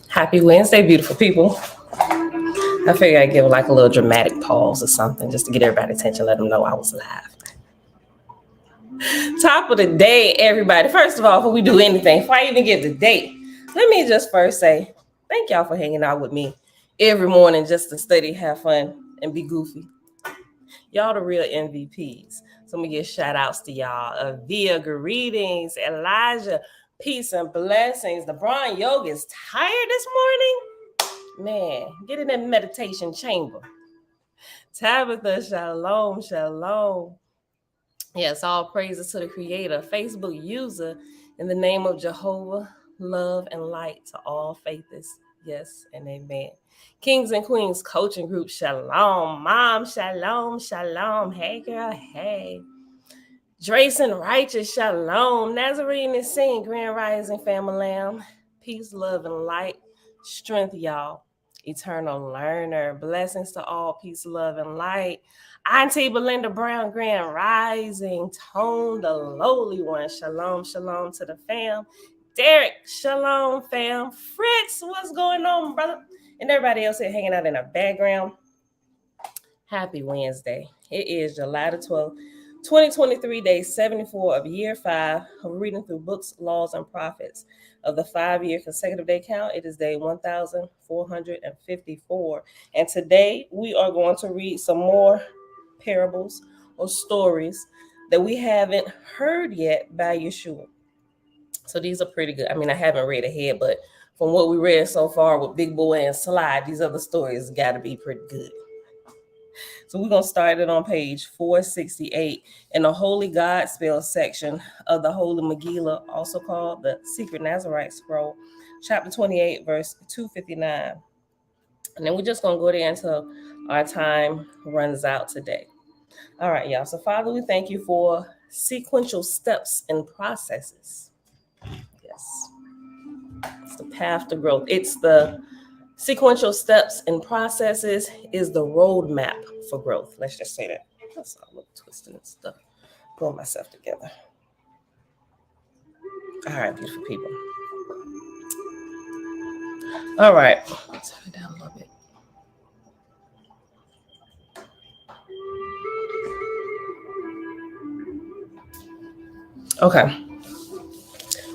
Happy Wednesday, beautiful people. I figured I'd give like a little dramatic pause or something just to get everybody's attention, let them know I was live. Top of the day, everybody. First of all, before we do anything, before I even get the date, let me just first say thank y'all for hanging out with me every morning just to study, have fun, and be goofy. Y'all the real MVPs. So I'm going to give shout outs to y'all. Avia, greetings. Elijah, peace and blessings. The Brian Yoga is tired this morning. Man, get in that meditation chamber. Tabitha, shalom, shalom. Yes, all praises to the Creator. Facebook user, in the name of Jehovah, love and light to all faithers. Yes and amen. Kings and Queens coaching group, shalom. Mom, shalom, shalom. Hey, girl, hey. Drayson Righteous, shalom. Nazarene is saying, Grand Rising family lamb. Peace, love, and light. Strength, y'all. Eternal learner. Blessings to all. Peace, love, and light. Auntie Belinda Brown, Grand Rising. Tone, the lowly one. Shalom, shalom to the fam. Derek, shalom, fam. Fritz, what's going on, brother? And everybody else here hanging out in the background. Happy Wednesday. It is July the 12th. 2023, day 74 of year 5 of reading through books, laws, and prophets of the 5-year consecutive day count. It is day 1454. And today we are going to read some more parables or stories that we haven't heard yet by Yahshua. So these are pretty good. I mean, I haven't read ahead, but from what we read so far with Big Boy and Slide, these other stories got to be pretty good. So we're going to start it on page 468 in the Holy God Spell section of the Holy Megillah, also called the Secret Nazarite Scroll, chapter 28, verse 259. And then we're just going to go there until our time runs out today. All right, y'all. So, Father, we thank you for sequential steps and processes. Yes. It's the path to growth. It's the sequential steps and processes is the roadmap for growth. Let's just say that. That's all. Look, twisting and stuff. Pulling myself together. All right, beautiful people. All right. Let's turn it down a little bit. Okay.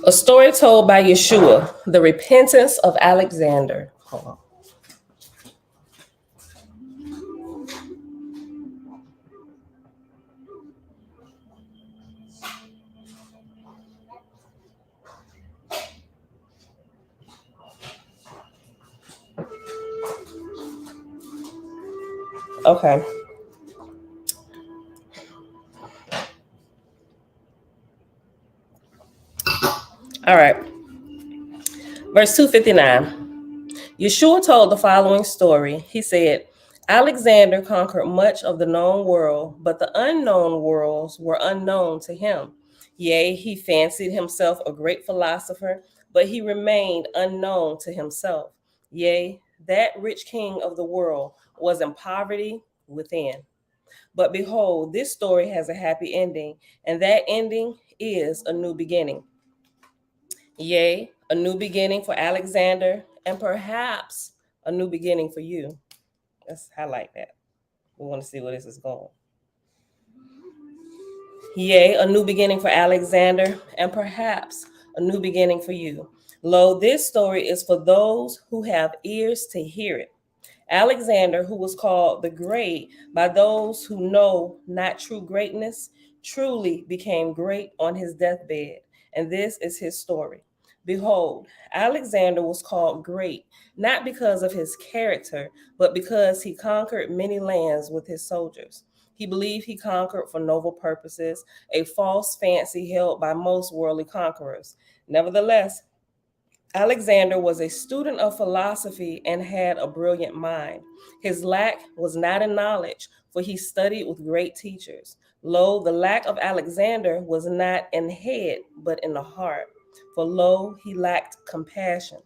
A story told by Yahshua, the repentance of Alexander. Hold on. Okay. All right. Verse 259. Yahshua told the following story. He said, Alexander conquered much of the known world, but the unknown worlds were unknown to him. Yea, he fancied himself a great philosopher, but he remained unknown to himself. Yea, that rich king of the world was in poverty within. But behold, this story has a happy ending, and that ending is a new beginning. Yea, a new beginning for Alexander, and perhaps a new beginning for you. Let's highlight that. We want to see where this is going. Yea, a new beginning for Alexander, and perhaps a new beginning for you. Lo, this story is for those who have ears to hear it. Alexander, who was called the Great by those who know not true greatness, truly became great on his deathbed. And this is his story. Behold, Alexander was called great, not because of his character, but because he conquered many lands with his soldiers. He believed he conquered for noble purposes, a false fancy held by most worldly conquerors. Nevertheless, Alexander was a student of philosophy and had a brilliant mind. His lack was not in knowledge, for he studied with great teachers. Lo, the lack of Alexander was not in head, but in the heart. For lo, he lacked compassion.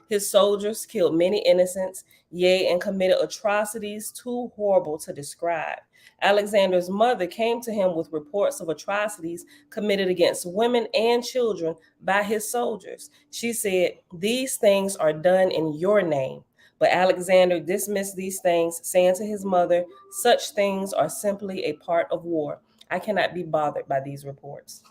His soldiers killed many innocents, yea, and committed atrocities too horrible to describe. Alexander's mother came to him with reports of atrocities committed against women and children by his soldiers. She said, "These things are done in your name." But Alexander dismissed these things, saying to his mother, "Such things are simply a part of war. I cannot be bothered by these reports."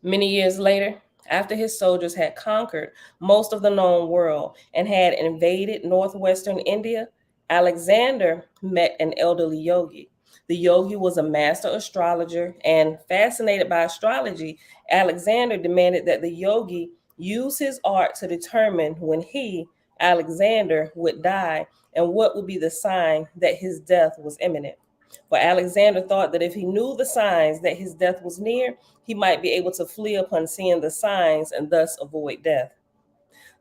Many years later, after his soldiers had conquered most of the known world and had invaded northwestern India, Alexander met an elderly yogi. The yogi was a master astrologer, and fascinated by astrology, Alexander demanded that the yogi use his art to determine when he, Alexander, would die and what would be the sign that his death was imminent. For Alexander thought that if he knew the signs that his death was near, he might be able to flee upon seeing the signs and thus avoid death.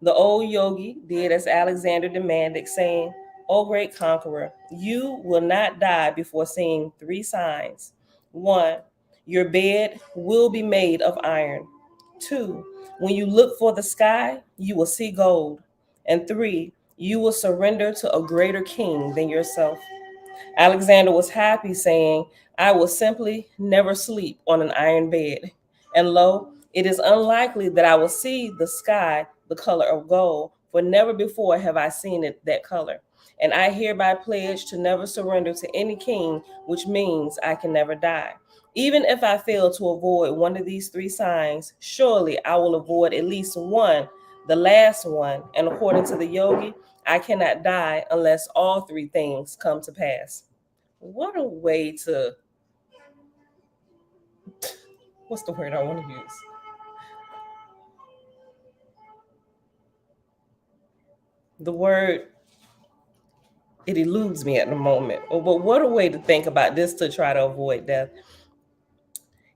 The old yogi did as Alexander demanded, saying, "O great conqueror, you will not die before seeing three signs. One, your bed will be made of iron. Two, when you look for the sky, you will see gold. And three, you will surrender to a greater king than yourself." Alexander was happy, saying, "I will simply never sleep on an iron bed. And lo, it is unlikely that I will see the sky the color of gold, for never before have I seen it that color. And I hereby pledge to never surrender to any king, which means I can never die. Even if I fail to avoid one of these three signs, surely I will avoid at least one, the last one. And according to the yogi, I cannot die unless all three things come to pass." What a way to, what's the word I want to use? The word, it eludes me at the moment. Oh, but what a way to think about this to try to avoid death.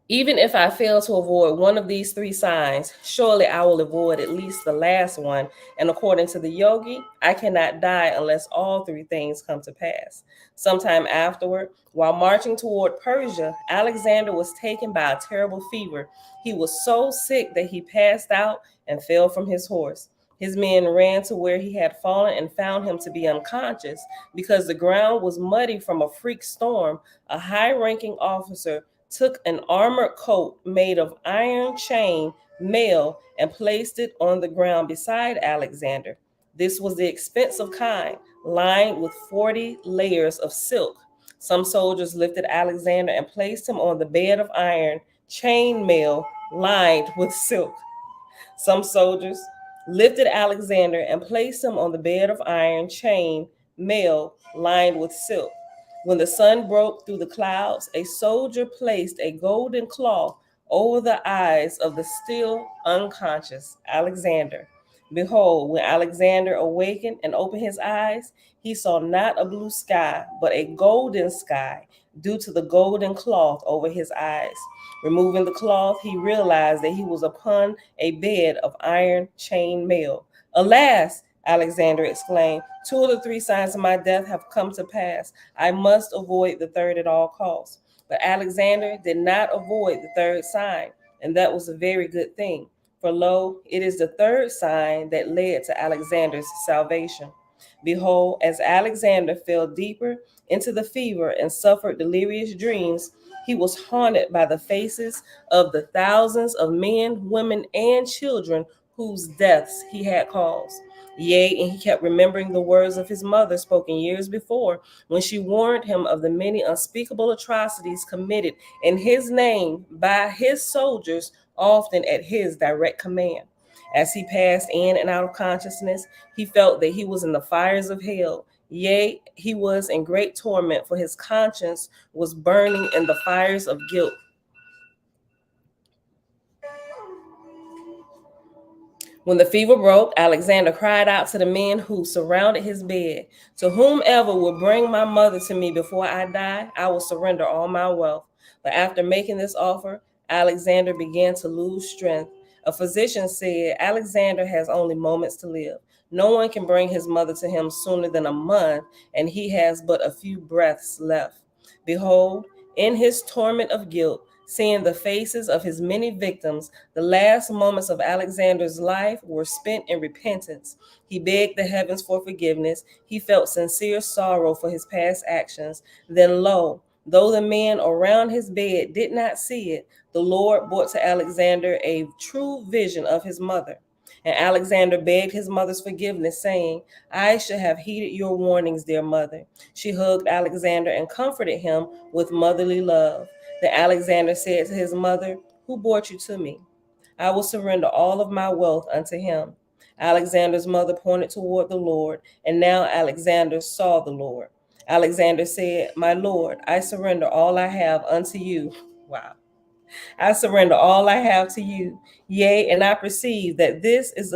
Even if I fail to avoid one of these three signs, surely I will avoid at least the last one. And according to the yogi, I cannot die unless all three things come to pass. Sometime afterward, while marching toward Persia, Alexander was taken by a terrible fever. He was so sick that he passed out and fell from his horse. His men ran to where he had fallen and found him to be unconscious. Because the ground was muddy from a freak storm, a high-ranking officer took an armored coat made of iron chain mail and placed it on the ground beside Alexander. This was the expensive kind, lined with 40 layers of silk. Some soldiers lifted Alexander and placed him on the bed of iron chain mail lined with silk. Some soldiers lifted Alexander and placed him on the bed of iron chain mail lined with silk. When the sun broke through the clouds, a soldier placed a golden cloth over the eyes of the still unconscious Alexander. Behold, when Alexander awakened and opened his eyes, he saw not a blue sky, but a golden sky due to the golden cloth over his eyes. Removing the cloth, he realized that he was upon a bed of iron chain mail. "Alas!" Alexander exclaimed, "two of the three signs of my death have come to pass. I must avoid the third at all costs." But Alexander did not avoid the third sign, and that was a very good thing. For lo, it is the third sign that led to Alexander's salvation. Behold, as Alexander fell deeper into the fever and suffered delirious dreams, he was haunted by the faces of the thousands of men, women, and children whose deaths he had caused. Yea, and he kept remembering the words of his mother spoken years before, when she warned him of the many unspeakable atrocities committed in his name by his soldiers, often at his direct command. As he passed in and out of consciousness, he felt that he was in the fires of hell. Yea, he was in great torment, for his conscience was burning in the fires of guilt. When the fever broke, Alexander cried out to the men who surrounded his bed, "To whomever will bring my mother to me before I die, I will surrender all my wealth." But after making this offer, Alexander began to lose strength. A physician said, "Alexander has only moments to live. No one can bring his mother to him sooner than a month, and he has but a few breaths left." Behold, in his torment of guilt, Seeing the faces of his many victims, the last moments of Alexander's life were spent in repentance. He begged the heavens for forgiveness. He felt sincere sorrow for his past actions. Then lo, though the men around his bed did not see it, the Lord brought to Alexander a true vision of his mother. And Alexander begged his mother's forgiveness, saying, I should have heeded your warnings, dear mother. She hugged Alexander and comforted him with motherly love. Then Alexander said to his mother, Who brought you to me? I will surrender all of my wealth unto him. Alexander's mother pointed toward the Lord, and now Alexander saw the Lord. Alexander said, My Lord, I surrender all I have unto you. Wow. I surrender all I have to you. Yea, and I perceive that this is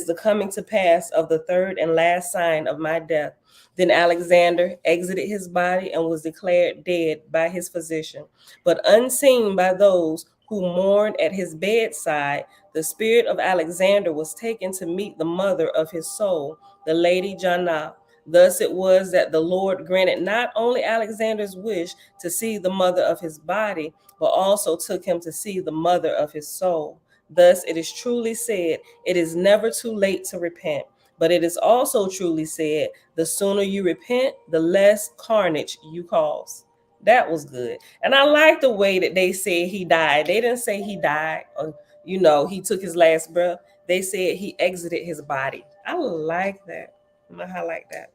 the coming to pass of the third and last sign of my death. Then Alexander exited his body and was declared dead by his physician. But unseen by those who mourned at his bedside, the spirit of Alexander was taken to meet the mother of his soul, the lady Janna. Thus it was that the Lord granted not only Alexander's wish to see the mother of his body, but also took him to see the mother of his soul. Thus it is truly said, it is never too late to repent. But it is also truly said, the sooner you repent, the less carnage you cause. That was good. And I like the way that they said he died. They didn't say he died or, he took his last breath. They said he exited his body. I like that. I'm going to highlight that.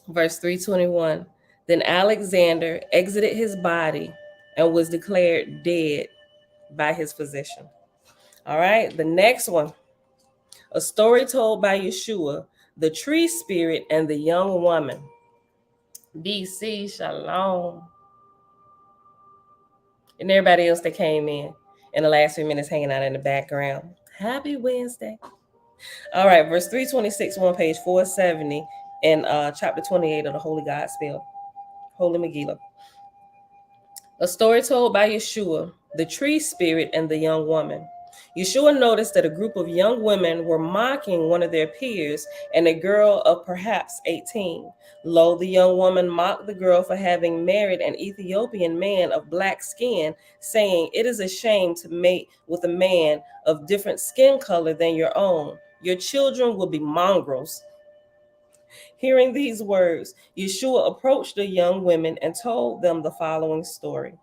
Verse 321. Then Alexander exited his body and was declared dead by his physician. All right, the next one. A story told by Yahshua, the tree spirit and the young woman. DC, shalom. And everybody else that came in the last few minutes hanging out in the background. Happy Wednesday. All right, verse 326, on page 470 in chapter 28 of the Holy Gospel, Holy Megillah. A story told by Yahshua, the tree spirit and the young woman. Yahshua noticed that a group of young women were mocking one of their peers and a girl of perhaps 18. Lo, the young woman mocked the girl for having married an Ethiopian man of black skin, saying, It is a shame to mate with a man of different skin color than your own. Your children will be mongrels. Hearing these words, Yahshua approached the young women and told them the following story.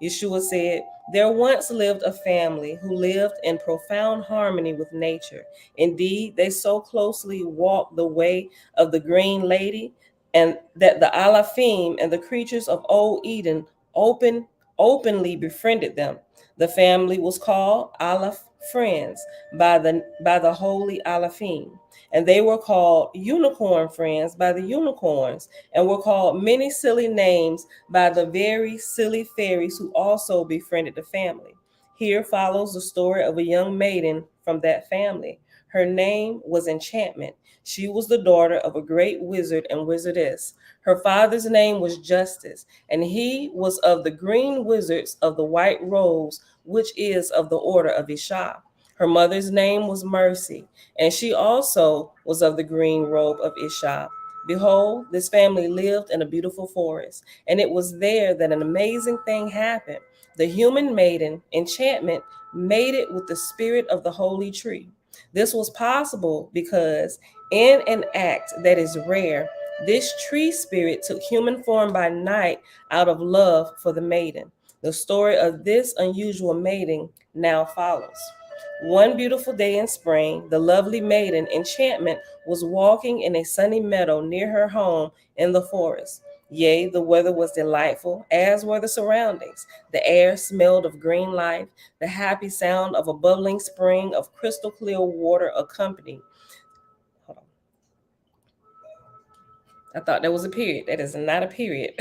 Yahshua said, There once lived a family who lived in profound harmony with nature. Indeed, they so closely walked the way of the green lady, and that the Alafim and the creatures of old Eden openly befriended them. The family was called Aleph friends by the holy Alafim. And they were called unicorn friends by the unicorns, and were called many silly names by the very silly fairies who also befriended the family. Here follows the story of a young maiden from that family. Her name was Enchantment. She was the daughter of a great wizard and wizardess. Her father's name was Justice, and he was of the green wizards of the white rose, which is of the order of Isha. Her mother's name was Mercy, and she also was of the green robe of Isha. Behold, this family lived in a beautiful forest, and it was there that an amazing thing happened. The human maiden, Enchantment, mated with the spirit of the holy tree. This was possible because, in an act that is rare, this tree spirit took human form by night out of love for the maiden. The story of this unusual mating now follows. One beautiful day in spring, the lovely maiden Enchantment was walking in a sunny meadow near her home in the forest. Yea, the weather was delightful, as were the surroundings. The air smelled of green life, the happy sound of a bubbling spring of crystal clear water accompanied. Hold on. I thought that was a period. That is not a period.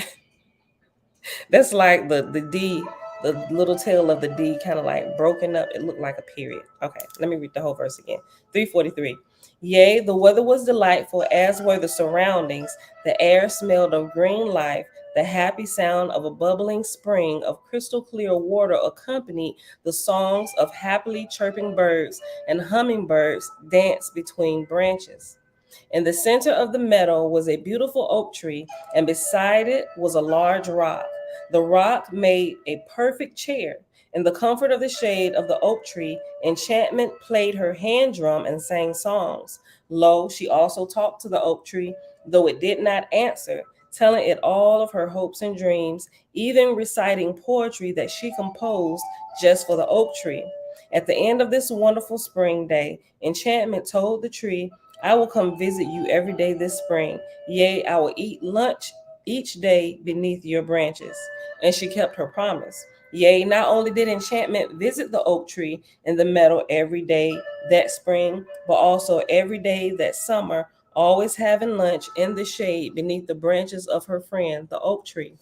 That's like the D, the little tail of the D kind of like broken up. It looked like a period. Okay, let me read the whole verse again. 343. Yea, the weather was delightful, as were the surroundings. The air smelled of green life. The happy sound of a bubbling spring of crystal clear water accompanied the songs of happily chirping birds, and hummingbirds danced between branches. In the center of the meadow was a beautiful oak tree, and beside it was a large rock. The rock made a perfect chair. In the comfort of the shade of the oak tree, Enchantment played her hand drum and sang songs. Lo, she also talked to the oak tree, though it did not answer, telling it all of her hopes and dreams, even reciting poetry that she composed just for the oak tree. At the end of this wonderful spring day, Enchantment told the tree, I will come visit you every day this spring. Yea, I will eat lunch each day beneath your branches. And she kept her promise. Yea, not only did Enchantment visit the oak tree in the meadow every day that spring, but also every day that summer, always having lunch in the shade beneath the branches of her friend, the oak tree.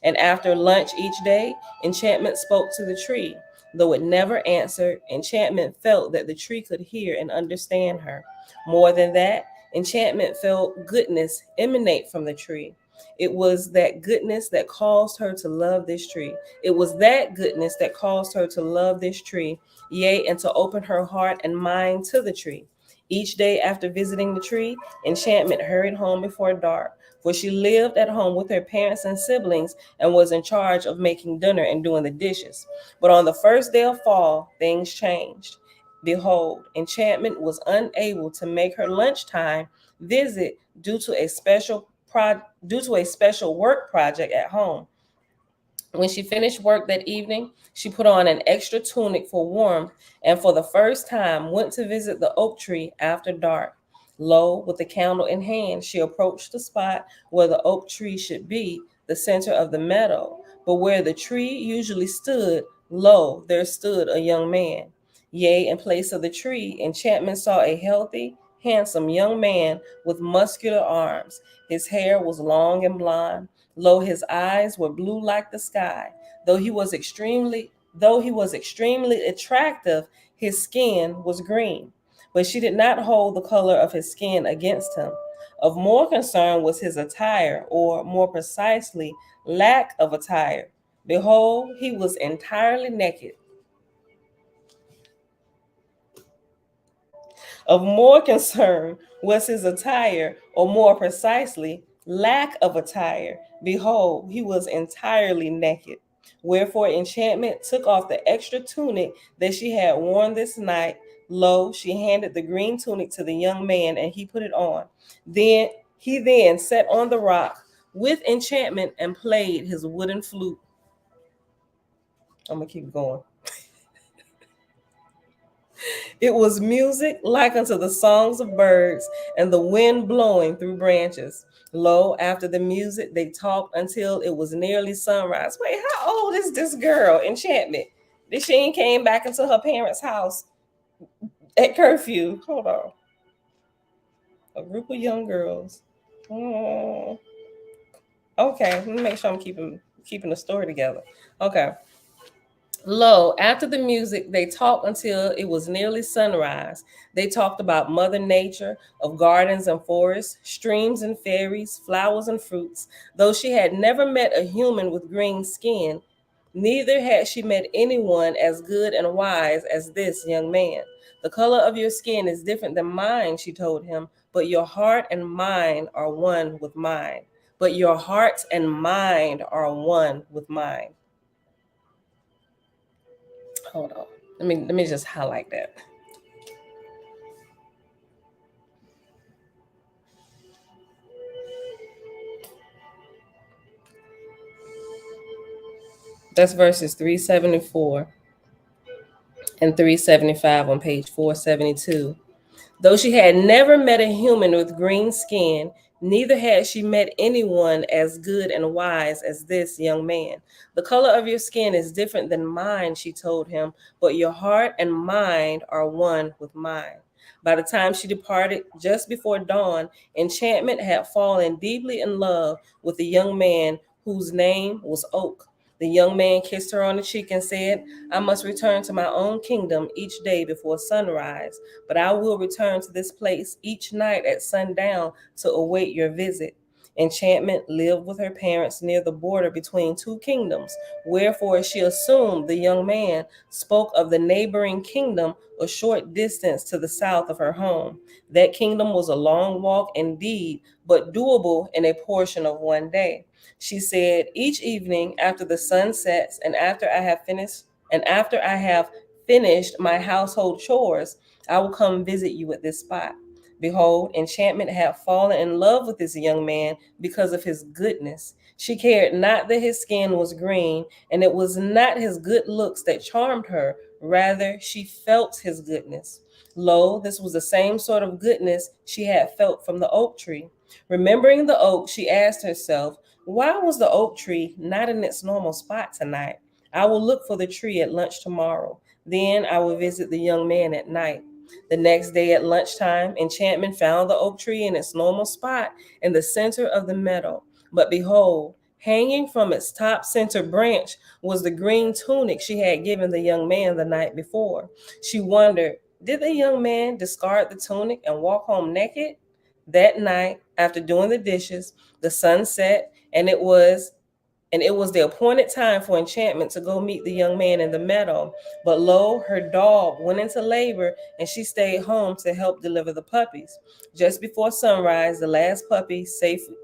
And after lunch each day, Enchantment spoke to the tree. Though it never answered, Enchantment felt that the tree could hear and understand her. More than that, Enchantment felt goodness emanate from the tree. It was that goodness that caused her to love this tree. It was that goodness that caused her to love this tree, yea, and to open her heart and mind to the tree. Each day after visiting the tree, Enchantment hurried home before dark, for she lived at home with her parents and siblings and was in charge of making dinner and doing the dishes. But on the first day of fall, things changed. Behold, Enchantment was unable to make her lunchtime visit due to a special work project at home. When she finished work that evening, she put on an extra tunic for warmth and for the first time went to visit the oak tree after dark. Lo, with the candle in hand, she approached the spot where the oak tree should be, the center of the meadow. But where the tree usually stood, lo, there stood a young man. Yea, in place of the tree, Enchantment saw a healthy, handsome young man with muscular arms. His hair was long and blonde. Lo, his eyes were blue like the sky. Though he was extremely attractive, his skin was green. But she did not hold the color of his skin against him. Of more concern was his attire, or more precisely, lack of attire. Behold, he was entirely naked. Of more concern was his attire, or more precisely, lack of attire. Behold, he was entirely naked. Wherefore Enchantment took off the extra tunic that she had worn this night. Lo, she handed the green tunic to the young man, and he put it on. Then he sat on the rock with Enchantment and played his wooden flute. I'm gonna keep going. It was music like unto the songs of birds and the wind blowing through branches. Lo, after the music, they talked until it was nearly sunrise. Wait, how old is this girl, Enchantment? That she ain't came back into her parents' house at curfew. Hold on. A group of young girls. Okay, let me make sure I'm keeping the story together. Okay. Lo, after the music, they talked until it was nearly sunrise. They talked about Mother Nature, of gardens and forests, streams and fairies, flowers and fruits. Though she had never met a human with green skin, neither had she met anyone as good and wise as this young man. The color of your skin is different than mine, she told him, but your heart and mind are one with mine. But your hearts and mind are one with mine. Hold on. Let me just highlight that. That's verses 374 and 375 on page 472. Though she had never met a human with green skin, neither had she met anyone as good and wise as this young man. The color of your skin is different than mine, she told him, but your heart and mind are one with mine. By the time she departed, just before dawn, Enchantment had fallen deeply in love with the young man whose name was Oak. The young man kissed her on the cheek and said, I must return to my own kingdom each day before sunrise, but I will return to this place each night at sundown to await your visit. Enchantment lived with her parents near the border between two kingdoms, wherefore she assumed the young man spoke of the neighboring kingdom a short distance to the south of her home. That kingdom was a long walk indeed, but doable in a portion of one day. She said, each evening after the sun sets and after I have finished my household chores, I will come visit you at this spot. Behold, Enchantment had fallen in love with this young man because of his goodness. She cared not that his skin was green, and it was not his good looks that charmed her. Rather, she felt his goodness. Lo, this was the same sort of goodness she had felt from the oak tree. Remembering the oak, she asked herself, why was the oak tree not in its normal spot tonight? I will look for the tree at lunch tomorrow. Then I will visit the young man at night. The next day at lunchtime, Enchantment found the oak tree in its normal spot in the center of the meadow. But behold, hanging from its top center branch was the green tunic she had given the young man the night before. She wondered, did the young man discard the tunic and walk home naked? That night, after doing the dishes, the sun set, and it was the appointed time for Enchantment to go meet the young man in the meadow. But lo, her dog went into labor and she stayed home to help deliver the puppies. Just before sunrise, the last puppy safely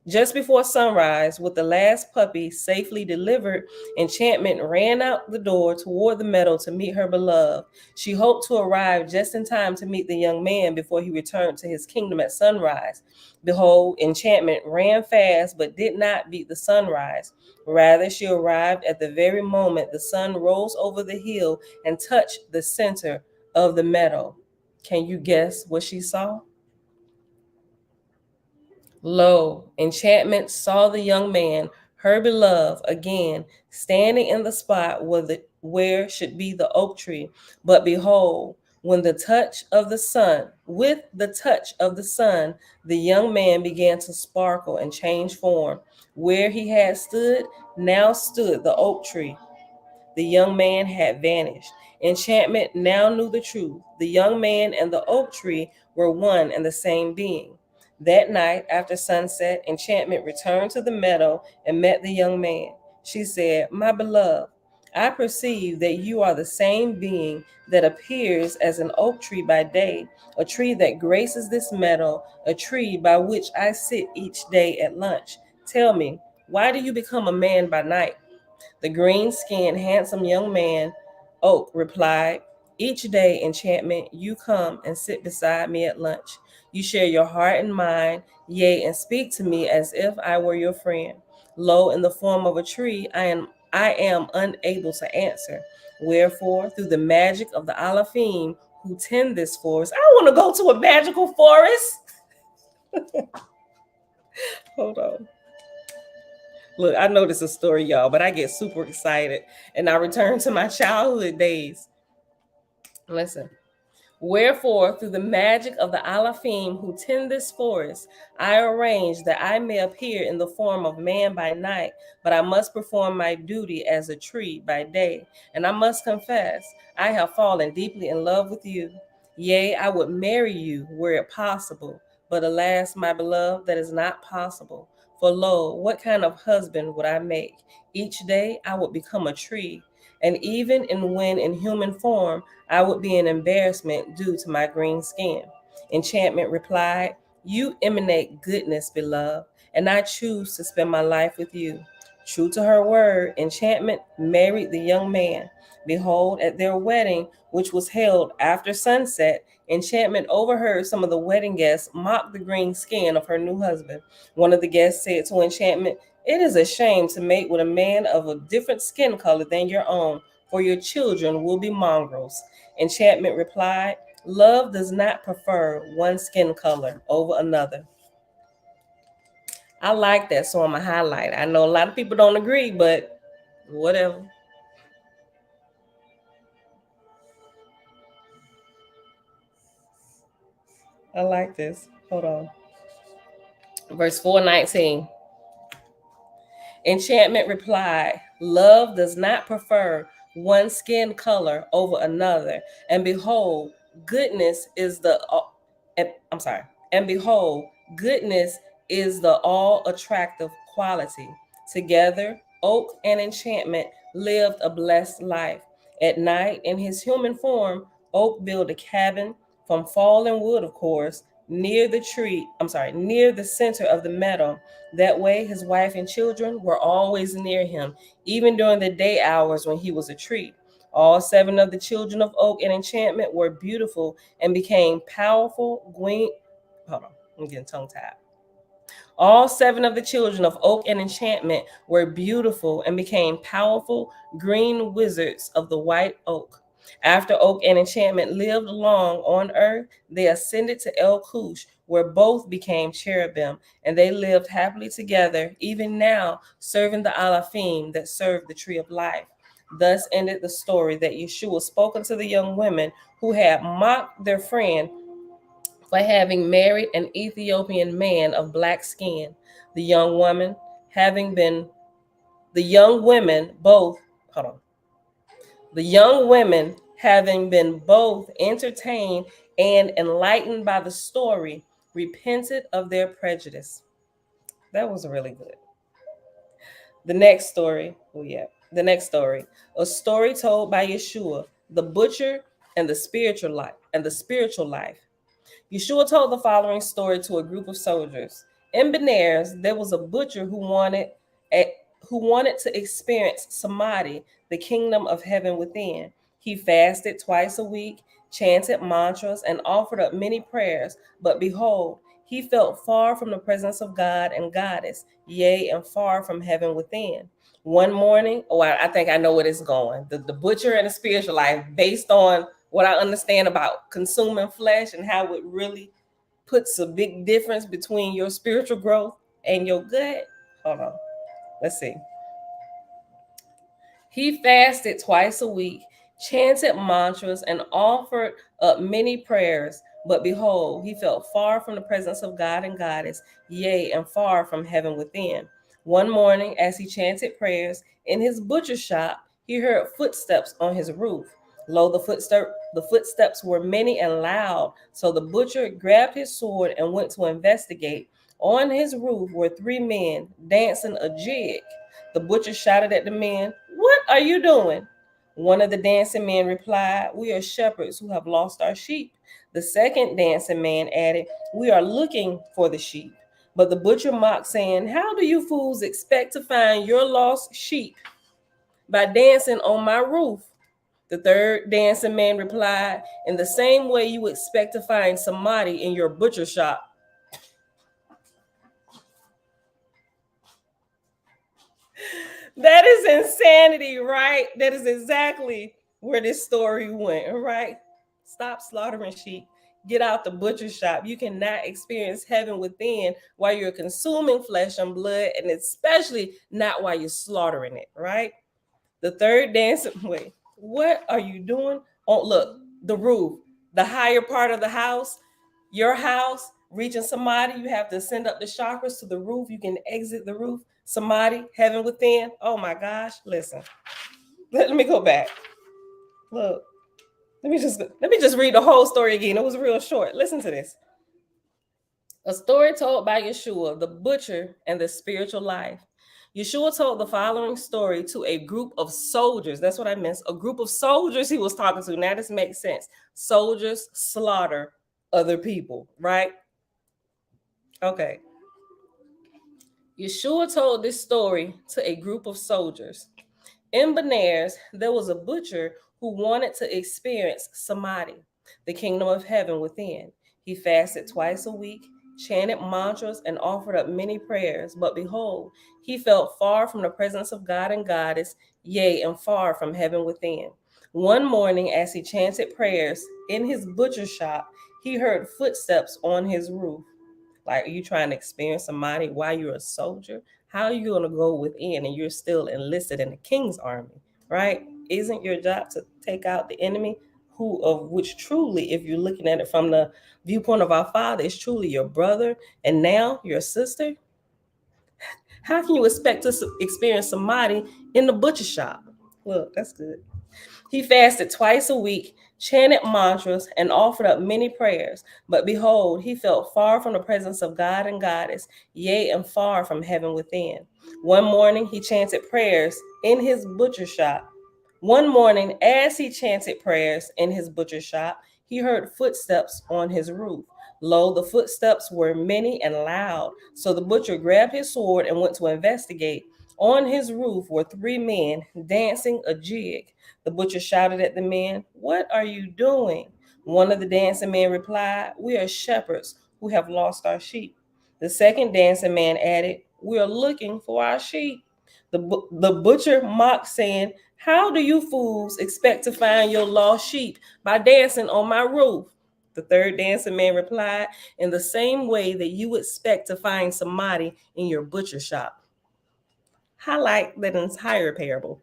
just before sunrise, with the last puppy safely delivered, Enchantment ran out the door toward the meadow to meet her beloved. She hoped to arrive just in time to meet the young man before he returned to his kingdom at sunrise. Behold, Enchantment ran fast but did not beat the sunrise. Rather, she arrived at the very moment the sun rose over the hill and touched the center of the meadow. Can you guess what she saw? Lo, Enchantment saw the young man, her beloved, again, standing in the spot where should be the oak tree. But behold, with the touch of the sun, the young man began to sparkle and change form. Where he had stood, now stood the oak tree. The young man had vanished. Enchantment now knew the truth. The young man and the oak tree were one and the same being. That night, after sunset, Enchantment returned to the meadow and met the young man. She said, my beloved, I perceive that you are the same being that appears as an oak tree by day, a tree that graces this meadow, a tree by which I sit each day at lunch. Tell me, why do you become a man by night? The green-skinned, handsome young man, Oak, replied, each day, Enchantment, you come and sit beside me at lunch. You share your heart and mind, yea, and speak to me as if I were your friend. Lo, in the form of a tree, I am unable to answer. Wherefore, through the magic of the Alafim who tend this forest, I want to go to a magical forest. Hold on. Look, I know this is a story, y'all, but I get super excited and I return to my childhood days. Listen. Wherefore, through the magic of the Alafim who tend this forest, I arrange that I may appear in the form of man by night, but I must perform my duty as a tree by day. And I must confess, I have fallen deeply in love with you. Yea, I would marry you were it possible. But alas, my beloved, that is not possible. For lo, what kind of husband would I make? Each day I would become a tree, and even when in human form, I would be an embarrassment due to my green skin. Enchantment replied, you emanate goodness, beloved, and I choose to spend my life with you. True to her word, Enchantment married the young man. Behold, at their wedding, which was held after sunset, Enchantment overheard some of the wedding guests mock the green skin of her new husband. One of the guests said to Enchantment, it is a shame to mate with a man of a different skin color than your own, for your children will be mongrels. Enchantment replied, love does not prefer one skin color over another. I like that, so I'm a highlight. I know a lot of people don't agree, but whatever. I like this. Hold on. Verse 419. Enchantment replied, love does not prefer one skin color over another. And behold, goodness is the, I'm sorry. And behold, goodness is the all-attractive quality. Together, Oak and Enchantment lived a blessed life. At night, in his human form, Oak built a cabin from fallen wood, of course, near the center of the meadow. That way, his wife and children were always near him, even during the day hours when he was a treat. All 7 of the children of Oak and Enchantment were beautiful and became powerful Hold on, I'm getting tongue-tied. All 7 of the children of Oak and Enchantment were beautiful and became powerful green wizards of the white oak. After Oak and Enchantment lived long on earth, they ascended to El Cush, where both became cherubim, and they lived happily together, even now serving the Alafim that served the tree of life. Thus ended the story that Yahshua spoke unto the young women who had mocked their friend for having married an Ethiopian man of black skin. The young women having been the young women both hold on. The young women having been both entertained and enlightened by the story, repented of their prejudice. That was really good. The next story, a story told by Yahshua, the butcher and the spiritual life. Yahshua told the following story to a group of soldiers. In Benares, there was a butcher who wanted to experience samadhi, the kingdom of heaven within. He fasted twice a week, chanted mantras, and offered up many prayers. But behold, he felt far from the presence of God and Goddess, yea, and far from heaven within. One morning, I think I know where it's going. The butcher and the spiritual life, based on what I understand about consuming flesh and how it really puts a big difference between your spiritual growth and your gut. Hold on. Let's see. He fasted twice a week, chanted mantras, and offered up many prayers. But behold, he felt far from the presence of God and Goddess, yea, and far from heaven within. One morning, as he chanted prayers in his butcher shop, he heard footsteps on his roof. Lo, the footsteps were many and loud, so the butcher grabbed his sword and went to investigate. On his roof were 3 men dancing a jig. The butcher shouted at the men, "What are you doing?" One of the dancing men replied, "We are shepherds who have lost our sheep." The second dancing man added, "We are looking for the sheep." But the butcher mocked, saying, "How do you fools expect to find your lost sheep? By dancing on my roof." The third dancing man replied, "In the same way you expect to find samadhi in your butcher shop." That is insanity, right? That is exactly where this story went, right? Stop slaughtering sheep. Get out the butcher shop. You cannot experience heaven within while you're consuming flesh and blood, and especially not while you're slaughtering it, right? The third dance, wait, what are you doing? Oh, look, the roof, the higher part of the house, your house, reaching samadhi, you have to send up the chakras to the roof. You can exit the roof, samadhi, heaven within. Oh my gosh, listen. Let me go back. Look, let me just read the whole story again. It was real short. Listen to this. A story told by Yahshua, the butcher and the spiritual life. Yahshua told the following story to a group of soldiers. That's what I meant. A group of soldiers he was talking to. Now this makes sense. Soldiers slaughter other people, right? Okay. Yahshua told this story to a group of soldiers. In Benares, there was a butcher who wanted to experience samadhi, the kingdom of heaven within. He fasted twice a week, chanted mantras, and offered up many prayers. But behold, he felt far from the presence of God and Goddess, yea, and far from heaven within. One morning, as he chanted prayers in his butcher shop, he heard footsteps on his roof. Like, are you trying to experience samadhi while you're a soldier? How are you going to go within and you're still enlisted in the king's army, right? Isn't your job to take out the enemy, who of which truly, if you're looking at it from the viewpoint of our Father, is truly your brother and now your sister? How can you expect to experience samadhi in the butcher shop? Look, that's good. He fasted twice a week, chanted mantras, and offered up many prayers. But behold, he felt far from the presence of God and Goddess, yea, and far from heaven within. One morning, he chanted prayers in his butcher shop. One morning, as he chanted prayers in his butcher shop, he heard footsteps on his roof. Lo, the footsteps were many and loud. So the butcher grabbed his sword and went to investigate. On his roof were three men dancing a jig. The butcher shouted at the men, "What are you doing?" One of the dancing men replied, "We are shepherds who have lost our sheep." The second dancing man added, "We are looking for our sheep." The butcher mocked, saying, "How do you fools expect to find your lost sheep by dancing on my roof?" The third dancing man replied, "In the same way that you expect to find somebody in your butcher shop." Highlight that entire parable.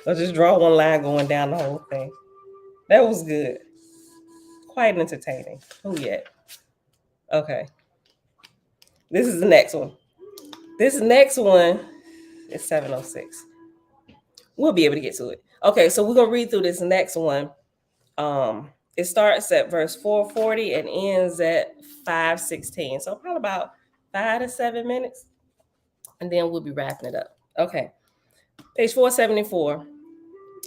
I'll just draw one line going down the whole thing. That was good. Quite entertaining. Who yet? Okay. This is the next one. This next one is 706. We'll be able to get to it. Okay, so we're gonna read through this next one. It starts at verse 440 and ends at 516. So probably about 5 to 7 minutes. And then we'll be wrapping it up. Okay. Page 474.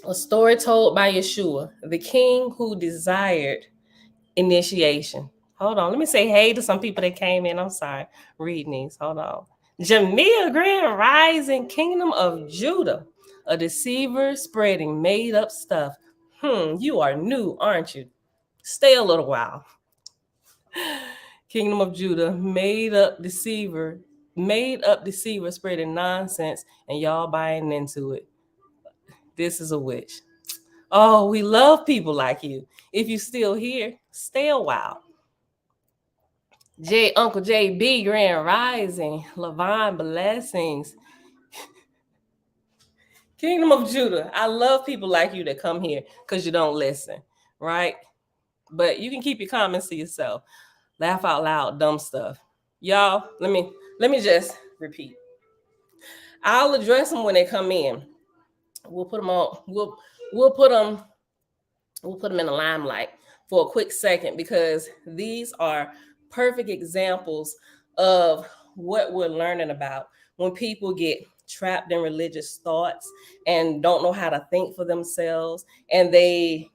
A story told by Yahshua, the king who desired initiation. Hold on. Let me say hey to some people that came in. I'm sorry. Reading these. Hold on. Jamia Grand Rising, Kingdom of Judah. A deceiver spreading made up stuff. You are new, aren't you? Stay a little while. Kingdom of Judah, made up deceiver spreading nonsense, and y'all buying into it. This is a witch. Oh, we love people like you. If you're still here, stay a while. Uncle JB, Grand Rising, Levon Blessings. Kingdom of Judah. I love people like you that come here because you don't listen, right? But you can keep your comments to yourself. Laugh out loud, dumb stuff. Y'all, let me just repeat. I'll address them when they come in. We'll put them on. We'll put them in the limelight for a quick second because these are perfect examples of what we're learning about when people get trapped in religious thoughts and don't know how to think for themselves, and they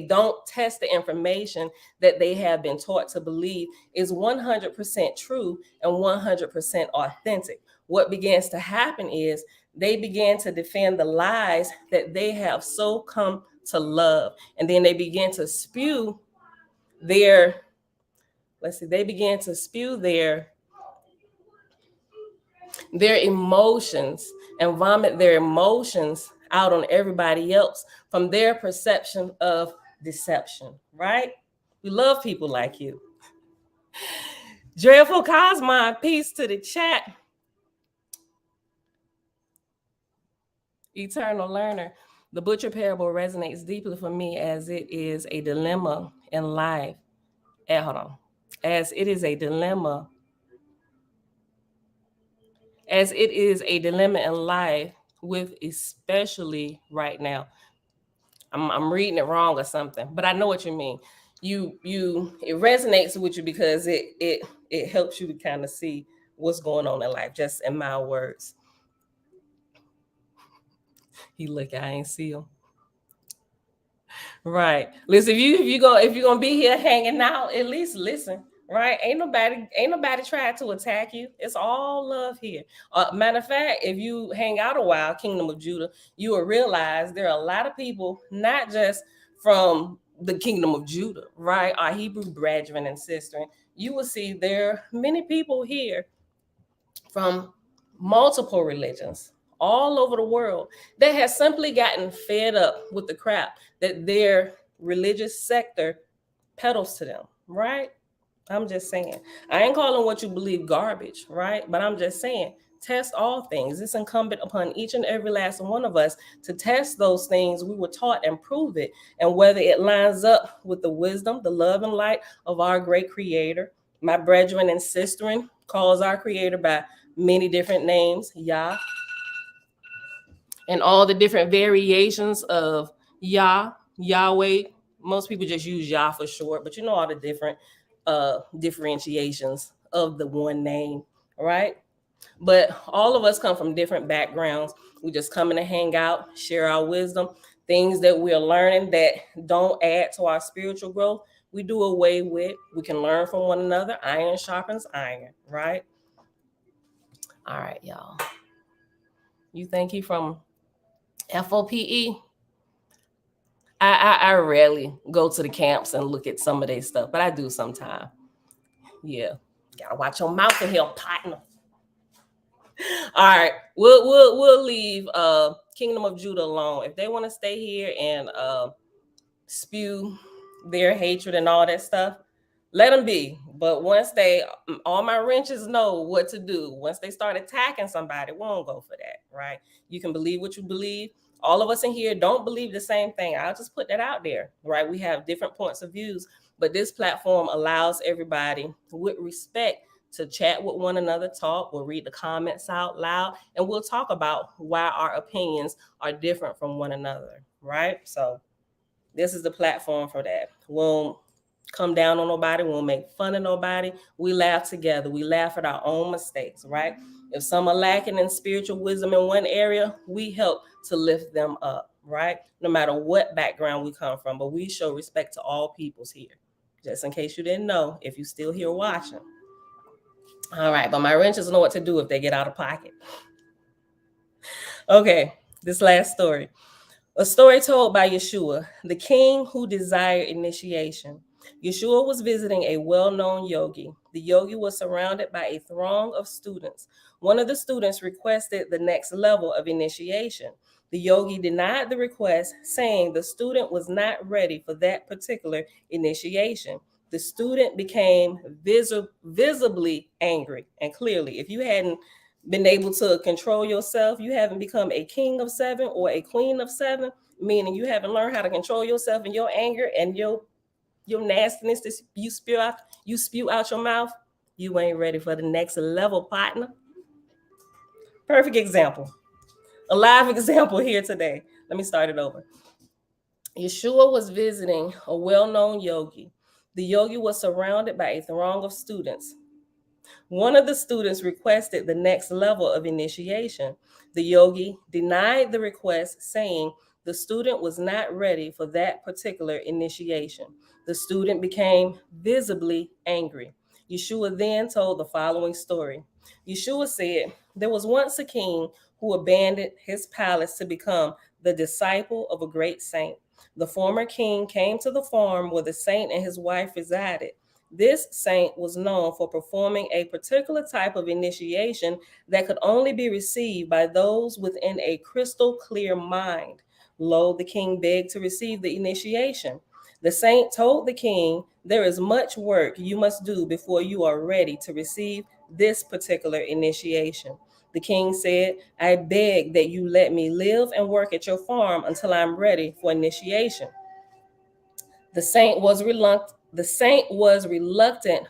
don't test the information that they have been taught to believe is 100% true and 100% authentic. What begins to happen is they begin to defend the lies that they have so come to love, and then they begin to spew their emotions and vomit their emotions out on everybody else from their perception of deception, right? We love people like you. Dreadful Cosmon, peace to the chat. Eternal learner. The butcher parable resonates deeply for me as it is a dilemma in life. As it is a dilemma in life, with especially right now. I'm reading it wrong or something, but I know what you mean. It resonates with you because it helps you to kind of see what's going on in life, just in my words. He look, I ain't see him. Right. Listen, if you're gonna be here hanging out, at least listen. Right? Ain't nobody trying to attack you. It's all love here. Matter of fact, if you hang out a while, Kingdom of Judah, you will realize there are a lot of people, not just from the Kingdom of Judah, right? Our Hebrew brethren and sisters. You will see there are many people here from multiple religions all over the world that has simply gotten fed up with the crap that their religious sector peddles to them, right? I'm just saying. I ain't calling what you believe garbage, right? But I'm just saying, test all things. It's incumbent upon each and every last one of us to test those things we were taught and prove it, and whether it lines up with the wisdom, the love, and light of our great Creator. My brethren and sisterin calls our Creator by many different names: Yah, and all the different variations of Yah, Yahweh. Most people just use Yah for short, but you know all the different differentiations of the one name, right? But all of us come from different backgrounds. We just come in to hang out, share our wisdom, things that we're learning that don't add to our spiritual growth. We do away with. We can learn from one another. Iron sharpens iron, right? All right, y'all. You think he from FOPE? I rarely go to the camps and look at some of their stuff, but I do sometimes. Yeah, gotta watch your mouth in here, partner. All right, we'll leave Kingdom of Judah alone. If they want to stay here and spew their hatred and all that stuff, let them be. But once all my wrenches know what to do. Once they start attacking somebody, we won't go for that, right? You can believe what you believe. All of us in here don't believe the same thing. I'll just put that out there, right? We have different points of views, but this platform allows everybody with respect to chat with one another, talk. We'll read the comments out loud, and we'll talk about why our opinions are different from one another, right? So this is the platform for that. We won't come down on nobody. We won't make fun of nobody. We laugh together. We laugh at our own mistakes, right? If some are lacking in spiritual wisdom in one area, we help to lift them up, right? No matter what background we come from, but we show respect to all peoples here. Just in case you didn't know, if you're still here watching. All right, but my wrenches know what to do if they get out of pocket. Okay, this last story. A story told by Yahshua, the king who desired initiation. Yahshua was visiting a well-known yogi. The yogi was surrounded by a throng of students. One of the students requested the next level of initiation. The yogi denied the request, saying the student was not ready for that particular initiation. The student became visibly angry. And clearly, if you hadn't been able to control yourself, you haven't become a king of seven or a queen of seven, meaning you haven't learned how to control yourself and your anger and your nastiness that you spew out your mouth, you ain't ready for the next level, partner. Perfect example. A live example here today. Let me start it over. Yahshua was visiting a well-known yogi. The yogi was surrounded by a throng of students. One of the students requested the next level of initiation. The yogi denied the request, saying the student was not ready for that particular initiation. The student became visibly angry. Yahshua then told the following story. Yahshua said, there was once a king who abandoned his palace to become the disciple of a great saint. The former king came to the farm where the saint and his wife resided. This saint was known for performing a particular type of initiation that could only be received by those within a crystal clear mind. Lo, the king begged to receive the initiation. The saint told the king, there is much work you must do before you are ready to receive this particular initiation. The king said, I beg that you let me live and work at your farm until I'm ready for initiation. The saint was reluctant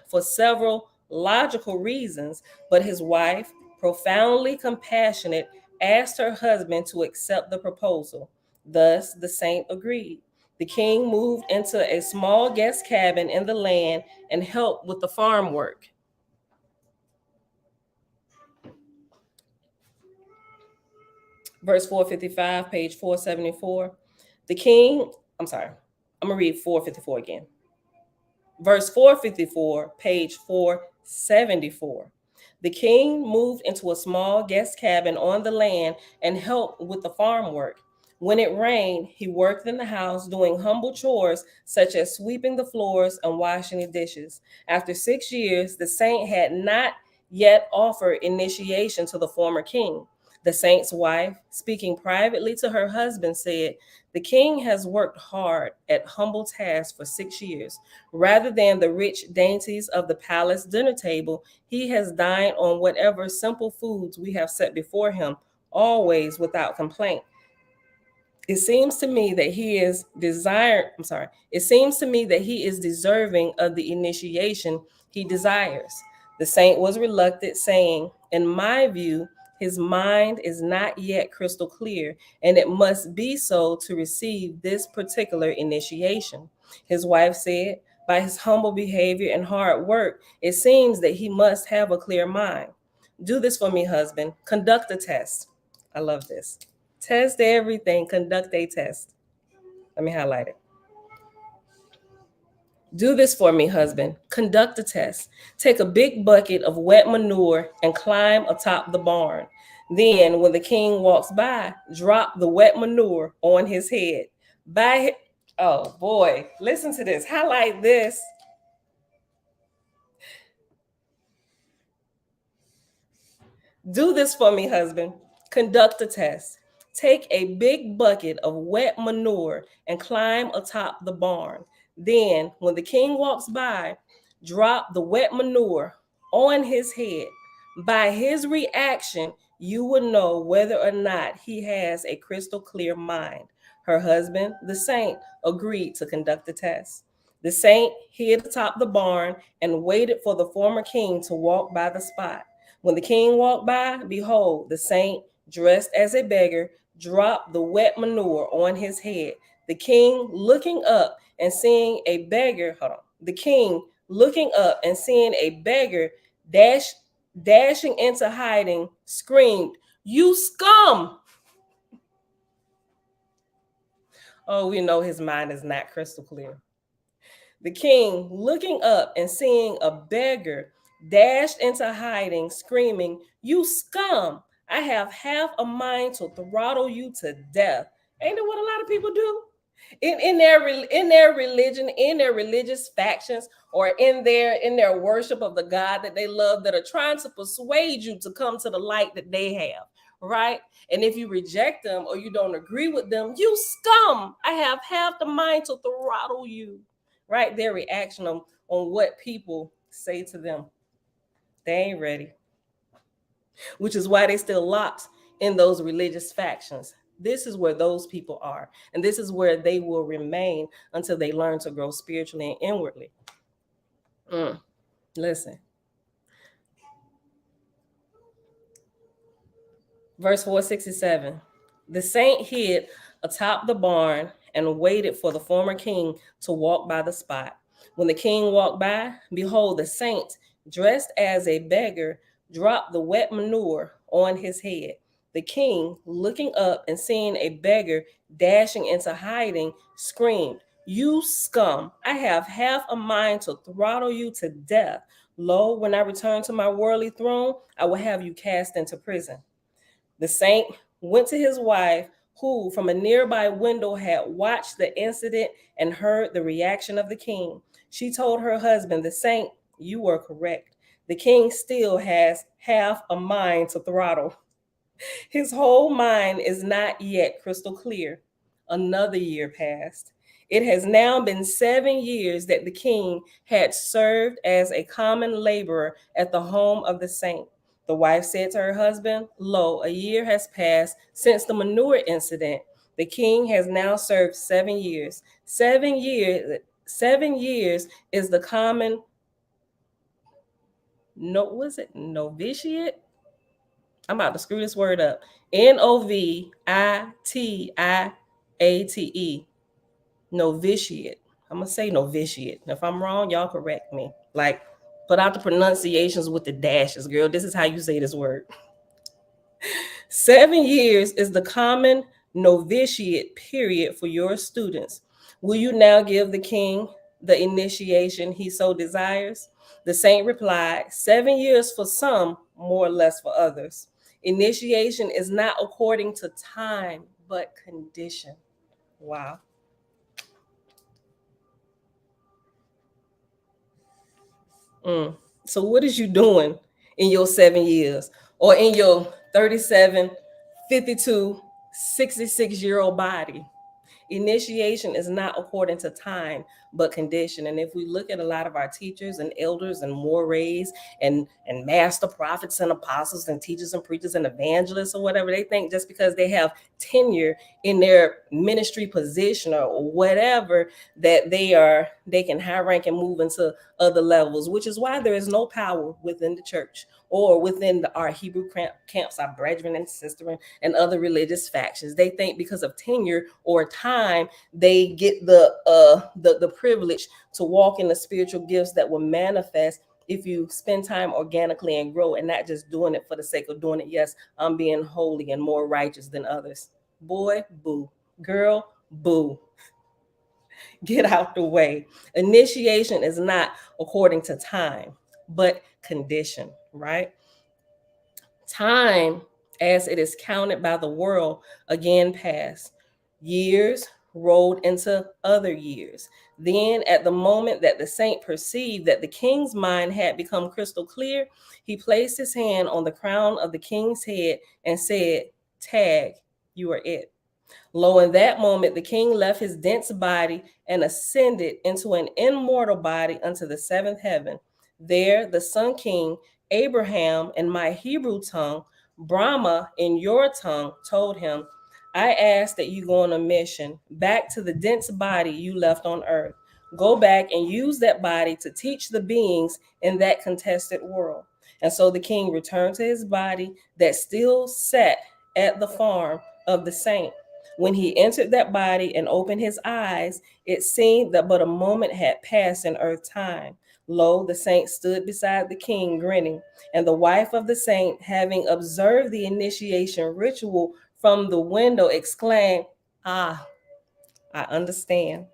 for several logical reasons, but his wife, profoundly compassionate, asked her husband to accept the proposal. Thus, the saint agreed. The king moved into a small guest cabin in the land and helped with the farm work. Verse 455, page 474. I'm going to read 454 again. Verse 454, page 474. The king moved into a small guest cabin on the land and helped with the farm work. When it rained, he worked in the house doing humble chores such as sweeping the floors and washing the dishes. After 6 years, the saint had not yet offered initiation to the former king. The saint's wife, speaking privately to her husband, said, the king has worked hard at humble tasks for 6 years. Rather than the rich dainties of the palace dinner table, he has dined on whatever simple foods we have set before him, always without complaint. It seems to me that he is deserving of the initiation he desires. The saint was reluctant, saying, in my view, His mind is not yet crystal clear, and it must be so to receive this particular initiation. His wife said, by his humble behavior and hard work, it seems that he must have a clear mind. Do this for me, husband. Conduct a test. I love this. Test everything, conduct a test. Let me highlight it. Do this for me, husband. Conduct a test. Take a big bucket of wet manure and climb atop the barn. Then, when the king walks by, drop the wet manure on his head. Oh boy, listen to this. Highlight this. Do this for me, husband. Conduct a test. Take a big bucket of wet manure and climb atop the barn. Then, when the king walks by, drop the wet manure on his head. By his reaction, you will know whether or not he has a crystal clear mind. Her husband, the saint, agreed to conduct the test. The saint hid atop the barn and waited for the former king to walk by the spot. When the king walked by, behold, the saint, dressed as a beggar, dropped the wet manure on his head. The king, looking up and seeing a beggar, the king, looking up and seeing a beggar dashing into hiding, screamed, "You scum!" Oh, we know his mind is not crystal clear. The king, looking up and seeing a beggar, dashed into hiding, screaming, "You scum! I have half a mind to throttle you to death." Ain't that what a lot of people do? In their religion, in their religious factions, or in their worship of the God that they love, that are trying to persuade you to come to the light that they have, right? And if you reject them or you don't agree with them, "You scum! I have half the mind to throttle you." Right? Their reaction on what people say to them. They ain't ready. Which is why they still locked in those religious factions. This is where those people are. And this is where they will remain until they learn to grow spiritually and inwardly. Listen. Verse 467. The saint hid atop the barn and waited for the former king to walk by the spot. When the king walked by, behold, the saint, dressed as a beggar, dropped the wet manure on his head. The king, looking up and seeing a beggar dashing into hiding, screamed, "You scum! I have half a mind to throttle you to death. Lo, when I return to my worldly throne, I will have you cast into prison." The saint went to his wife, who from a nearby window had watched the incident and heard the reaction of the king. She told her husband, the saint, "You were correct. The king still has half a mind to throttle. His whole mind is not yet crystal clear." Another year passed. It has now been 7 years that the king had served as a common laborer at the home of the saint. The wife said to her husband, "Lo, a year has passed since the manure incident. The king has now served 7 years. 7 years is the common novitiate? I'm about to screw this word up. Novitiate. Novitiate. I'm gonna say novitiate. If I'm wrong, y'all correct me. Like, put out the pronunciations with the dashes, girl. This is how you say this word. 7 years is the common novitiate period for your students. Will you now give the king the initiation he so desires? The saint replied, 7 years for some, more or less for others. Initiation is not according to time, but condition. Wow. So what is you doing in your 7 years, or in your 37, 52, 66-year-old body? Initiation is not according to time, but condition. And if we look at a lot of our teachers and elders and mores and master prophets and apostles and teachers and preachers and evangelists or whatever, they think just because they have tenure in their ministry position or whatever, that they can high rank and move into other levels, which is why there is no power within the church or within our Hebrew camps, our brethren and sisters and other religious factions. They think because of tenure or time, they get the privilege to walk in the spiritual gifts that will manifest if you spend time organically and grow, and not just doing it for the sake of doing it. Yes, I'm being holy and more righteous than others. Boy, boo. Girl, boo. Get out the way. Initiation is not according to time, but condition, right? Time, as it is counted by the world, again passed. Years rolled into other years. Then, at the moment that the saint perceived that the king's mind had become crystal clear, he placed his hand on the crown of the king's head and said, "Tag, you are it." Lo, in that moment, the king left his dense body and ascended into an immortal body unto the seventh heaven. There, the Sun King, Abraham, in my Hebrew tongue, Brahma, in your tongue, told him, "I ask that you go on a mission back to the dense body you left on earth. Go back and use that body to teach the beings in that contested world." And so the king returned to his body that still sat at the farm of the saint. When he entered that body and opened his eyes, it seemed that but a moment had passed in earth time. Lo, the saint stood beside the king, grinning, and the wife of the saint, having observed the initiation ritual from the window, exclaimed, "Ah, I understand."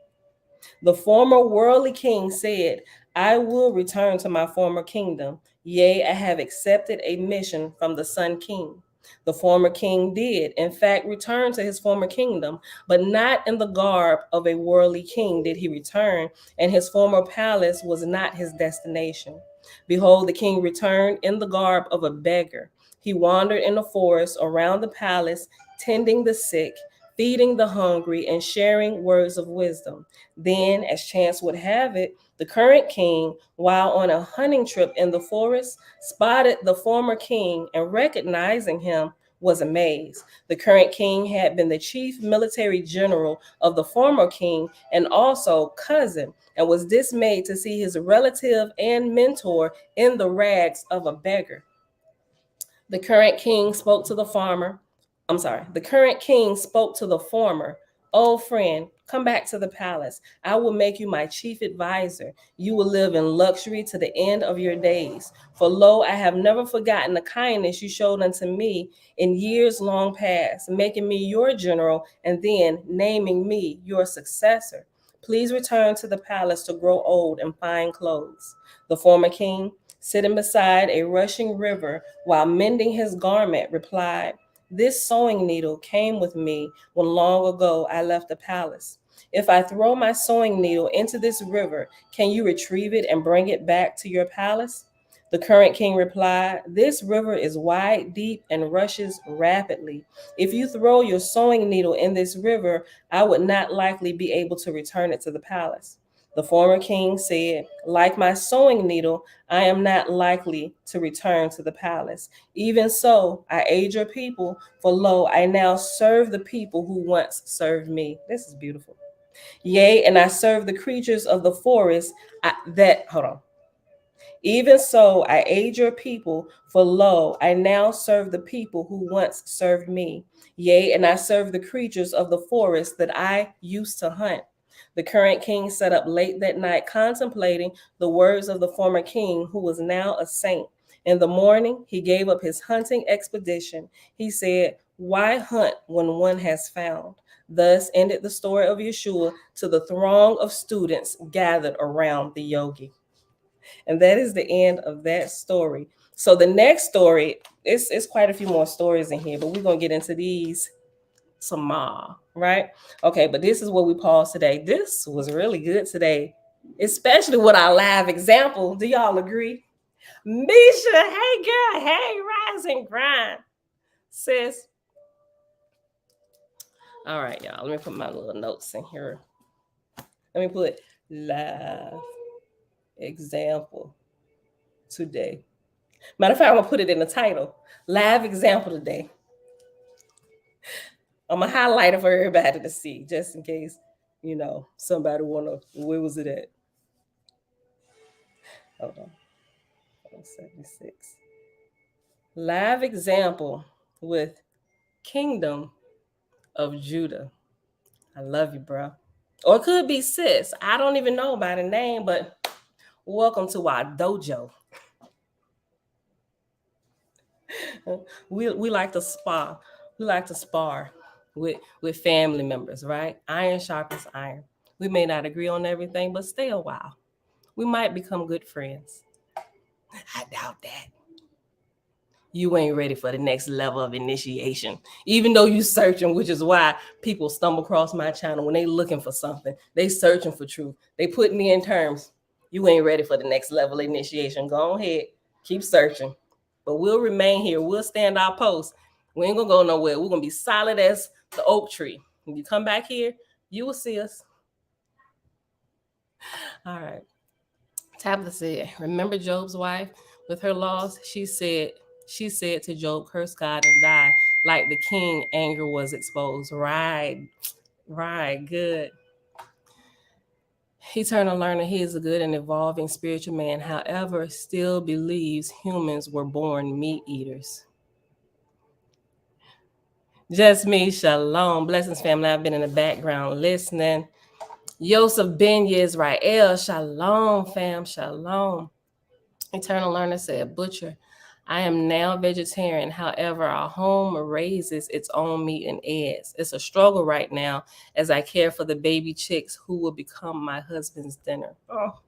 The former worldly king said, "I will return to my former kingdom. Yea, I have accepted a mission from the Sun King." The former king did, in fact, return to his former kingdom, but not in the garb of a worldly king did he return, and his former palace was not his destination. Behold, the king returned in the garb of a beggar. He wandered in the forest around the palace, tending the sick, feeding the hungry, and sharing words of wisdom. Then, as chance would have it, the current king, while on a hunting trip in the forest, spotted the former king and, recognizing him, was amazed. The current king had been the chief military general of the former king and also cousin, and was dismayed to see his relative and mentor in the rags of a beggar. The current king spoke to the farmer. The current king spoke to the former. "Old friend, come back to the palace. I will make you my chief advisor. You will live in luxury to the end of your days. For lo, I have never forgotten the kindness you showed unto me in years long past, making me your general and then naming me your successor. Please return to the palace to grow old in fine clothes." The former king, sitting beside a rushing river while mending his garment, replied, "This sewing needle came with me when long ago I left the palace. If I throw my sewing needle into this river, can you retrieve it and bring it back to your palace?" The current king replied, "This river is wide, deep, and rushes rapidly. If you throw your sewing needle in this river, I would not likely be able to return it to the palace." The former king said, "Like my sewing needle, I am not likely to return to the palace. Even so, I aid your people, for lo, I now serve the people who once served me." This is beautiful. "Yea, and I serve the creatures of the forest Even so, I aid your people, for lo, I now serve the people who once served me. Yea, and I serve the creatures of the forest that I used to hunt." The current king sat up late that night contemplating the words of the former king, who was now a saint. In the morning, he gave up his hunting expedition. He said, "Why hunt when one has found?" Thus ended the story of Yahshua to the throng of students gathered around the yogi. And that is the end of that story. So the next story, it's quite a few more stories in here, but we're going to get into these tomorrow, right? Okay, but this is where we pause today. This was really good today, especially with our live example. Do y'all agree? Misha, hey girl, hey, rise and grind, sis. All right, y'all, let me put my little notes in here. Let me put live example today. Matter of fact, I'm gonna put it in the title. Live example today. I'm gonna highlight it for everybody to see, just in case, somebody wanna, where was it at? Hold on. 76. Live example with Kingdom of Judah. I love you, bro. Or it could be sis. I don't even know by the name, but welcome to our dojo. We like to spar. We like to spar with family members, right? Iron sharpens iron. We may not agree on everything, but stay a while. We might become good friends. I doubt that. You ain't ready for the next level of initiation. Even though you searching, which is why people stumble across my channel when they looking for something. They searching for truth. They putting in terms. You ain't ready for the next level of initiation. Go ahead. Keep searching. But we'll remain here. We'll stand our post. We ain't gonna go nowhere. We're gonna be solid as the oak tree. When you come back here, you will see us. All right. Tabitha said, remember Job's wife with her loss? She said to Job, curse God and die. Like the king, anger was exposed. Right, good. Eternal learner, he is a good and evolving spiritual man. However, still believes humans were born meat eaters. Just me, shalom. Blessings, family. I've been in the background listening. Yosef Ben Yisrael, shalom, fam, shalom. Eternal learner said, butcher, I am now vegetarian. However, our home raises its own meat and eggs. It's a struggle right now as I care for the baby chicks who will become my husband's dinner. Oh.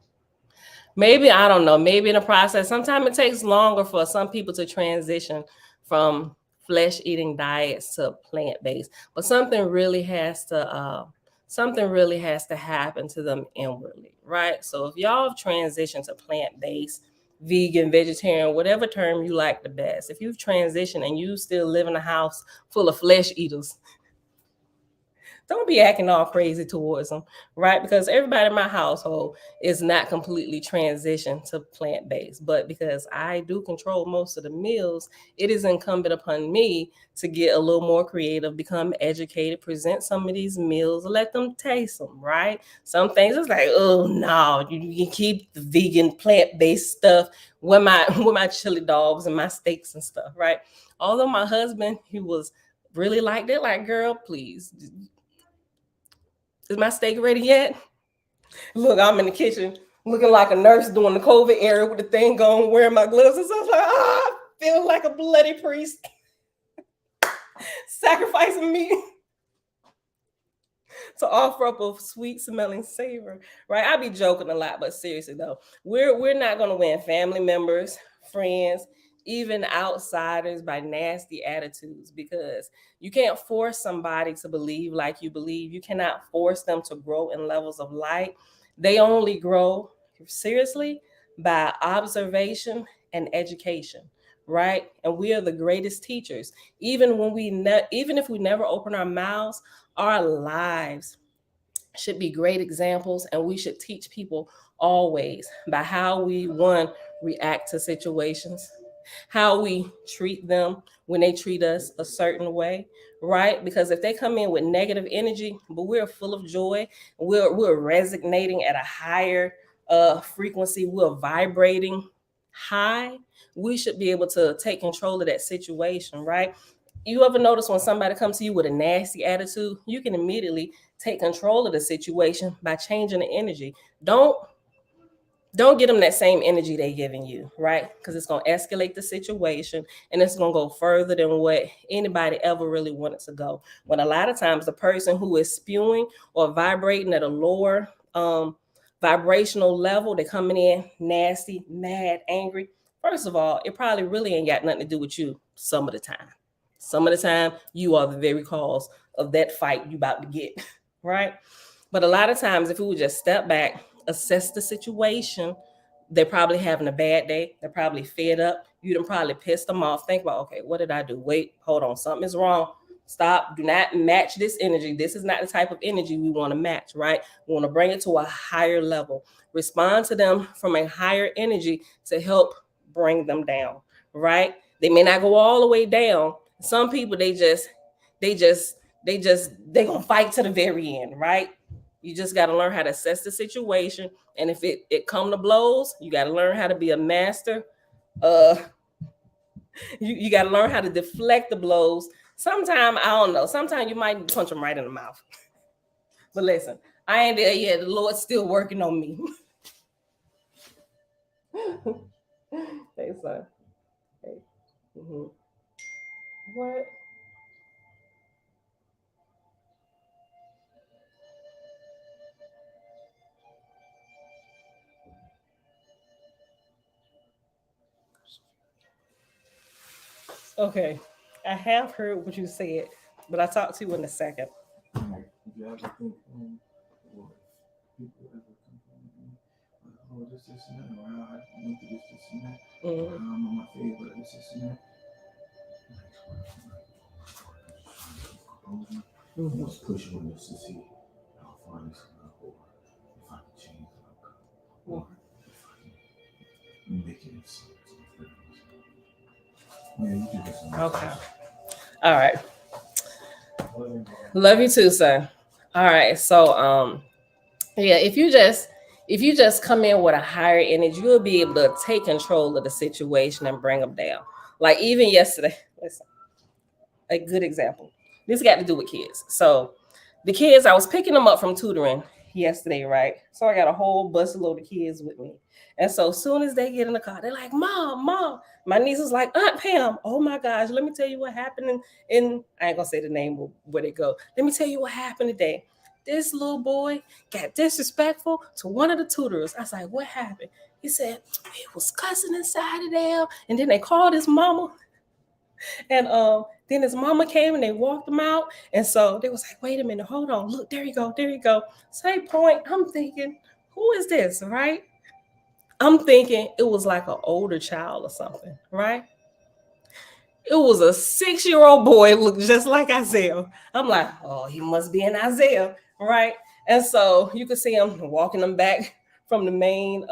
Maybe, I don't know, maybe in the process, sometimes it takes longer for some people to transition from flesh-eating diets to plant-based, but something really has to happen to them inwardly, right? So if y'all have transitioned to plant-based, vegan, vegetarian, whatever term you like the best, if you've transitioned and you still live in a house full of flesh eaters, don't be acting all crazy towards them, right? Because everybody in my household is not completely transitioned to plant-based, but because I do control most of the meals, it is incumbent upon me to get a little more creative, become educated, present some of these meals, let them taste them, right? Some things it's like, oh no, you can keep the vegan plant-based stuff with my chili dogs and my steaks and stuff, right? Although my husband, he was really like that, like, girl, please. Is my steak ready yet? Look, I'm in the kitchen looking like a nurse during the COVID era with the thing going, wearing my gloves and stuff. Like, I feel like a bloody priest sacrificing meat to offer up a sweet smelling savor, right? I be joking a lot, but seriously though, we're not going to win family members, friends, even outsiders by nasty attitudes, because you can't force somebody to believe like you believe. You cannot force them to grow in levels of light. They only grow, seriously, by observation and education, right? And we are the greatest teachers. Even if we never open our mouths, our lives should be great examples, and we should teach people always by how we, one, react to situations, how we treat them when they treat us a certain way, right? Because if they come in with negative energy, but we're full of joy, we're resonating at a higher frequency, we're vibrating high, we should be able to take control of that situation, right? You ever notice when somebody comes to you with a nasty attitude, you can immediately take control of the situation by changing the energy. Don't get them that same energy they're giving you, right? Because it's going to escalate the situation, and it's going to go further than what anybody ever really wanted to go. When a lot of times the person who is spewing or vibrating at a lower vibrational level, they're coming in nasty, mad, angry. First of all, it probably really ain't got nothing to do with you some of the time. Some of the time, you are the very cause of that fight you about to get, right? But a lot of times, if we would just step back, assess the situation, they're probably having a bad day. They're probably fed up. You done probably pissed them off. Think about, okay, what did I do? Wait, hold on. Something is wrong. Stop. Do not match this energy. This is not the type of energy we want to match, right? We want to bring it to a higher level. Respond to them from a higher energy to help bring them down, right? They may not go all the way down. Some people, they gonna fight to the very end, right? You just got to learn how to assess the situation, and if it come to blows, you got to learn how to be a master. You got to learn how to deflect the blows. Sometimes, I don't know, sometimes you might punch them right in the mouth. But listen, I ain't there yet. The Lord's still working on me. Hey, son. Hey. Mm-hmm. What? Okay, I have heard what you said, but I'll talk to you in a second. Like, if you ever think, or people ever complain to me, like, oh, this and that, or I went through this and that, or I'm on my favorite, this and that. I was pushing on this to see how far this can go, or if I can change it, or if I can make it sense. Yeah, you can listen. Okay. All right. Love you too, son. All right. So yeah, if you just come in with a higher energy, you'll be able to take control of the situation and bring them down. Like even yesterday, listen, a good example. This got to do with kids. So the kids, I was picking them up from tutoring yesterday, right? So I got a whole busload of kids with me. And so as soon as they get in the car, they're like, Mom, Mom. My niece is like, Aunt Pam, oh my gosh, let me tell you what happened in I ain't gonna say the name of where they go. Let me tell you what happened today. This little boy got disrespectful to one of the tutors. I was like, what happened? He said, he was cussing inside of there. And then they called his mama. And then his mama came and they walked him out. And so they was like, wait a minute, hold on. Look, there you go, there you go. Same point. I'm thinking, who is this, right? I'm thinking it was like an older child or something, right? It was a 6-year-old boy, looked just like Isaiah. I'm like, oh, he must be an Isaiah, right? And so you could see him walking them back from the main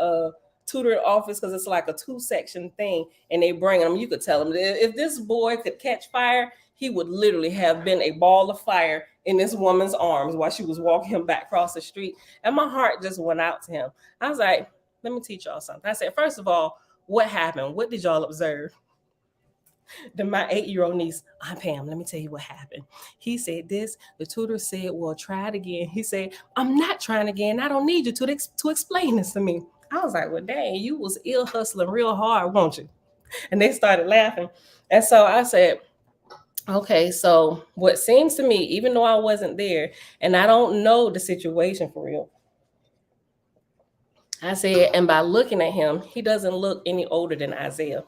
tutor office because it's like a 2-section thing, and they bring him. You could tell him that if this boy could catch fire, he would literally have been a ball of fire in this woman's arms while she was walking him back across the street. And my heart just went out to him. I was like, let me teach y'all something. I said, first of all, what happened? What did y'all observe? Then my 8-year-old niece, Aunt Pam, let me tell you what happened. He said this. The tutor said, well, try it again. He said, I'm not trying again. I don't need you to explain this to me. I was like, well, dang, you was ill hustling real hard, won't you? And they started laughing. And so I said, okay, so what seems to me, even though I wasn't there and I don't know the situation for real, I said, and by looking at him, he doesn't look any older than Isaiah.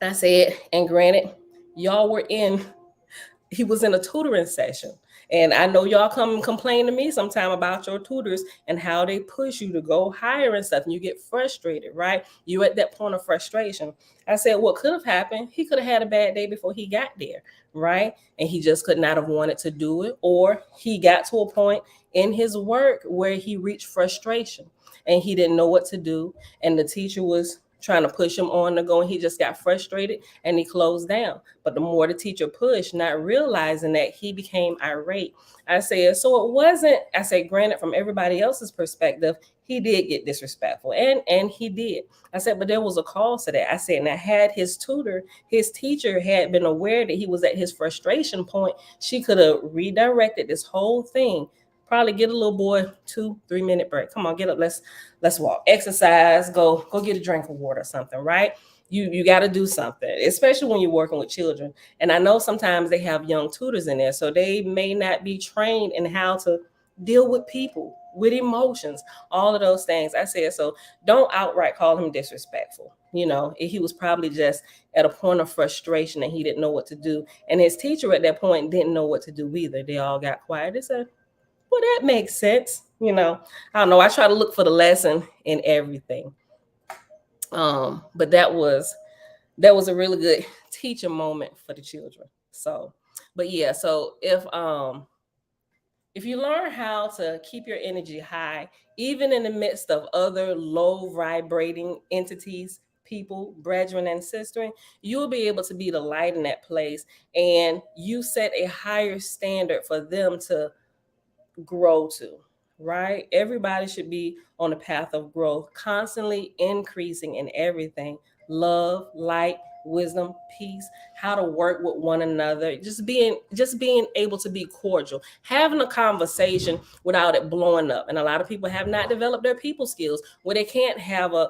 I said, and granted, he was in a tutoring session. And I know y'all come and complain to me sometime about your tutors and how they push you to go higher and stuff. And you get frustrated, right? You're at that point of frustration. I said, what could have happened? He could have had a bad day before he got there, right? And he just could not have wanted to do it. Or he got to a point in his work where he reached frustration and he didn't know what to do. And the teacher was trying to push him on to go, and he just got frustrated and he closed down. But the more the teacher pushed, not realizing that, he became irate. I said, so it wasn't, I said, granted, from everybody else's perspective, he did get disrespectful, and he did. I said, but there was a cause to that. I said, now had his teacher had been aware that he was at his frustration point, she could have redirected this whole thing. Probably get a little boy 2-3 minute break. Come on, get up. Let's walk. Exercise. Go get a drink of water or something, right? You got to do something, especially when you're working with children. And I know sometimes they have young tutors in there, so they may not be trained in how to deal with people, with emotions, all of those things. I said, so don't outright call him disrespectful. You know, he was probably just at a point of frustration and he didn't know what to do. And his teacher at that point didn't know what to do either. They all got quiet. They said, well, that makes sense. You know, I don't know. I try to look for the lesson in everything. But that was a really good teaching moment for the children. So But yeah, so if you learn how to keep your energy high, even in the midst of other low vibrating entities, people, brethren, and sistren, you'll be able to be the light in that place. And you set a higher standard for them to grow to, right? Everybody should be on the path of growth, constantly increasing in everything: love, light, wisdom, peace, how to work with one another, just being able to be cordial, having a conversation without it blowing up. And a lot of people have not developed their people skills where they can't have a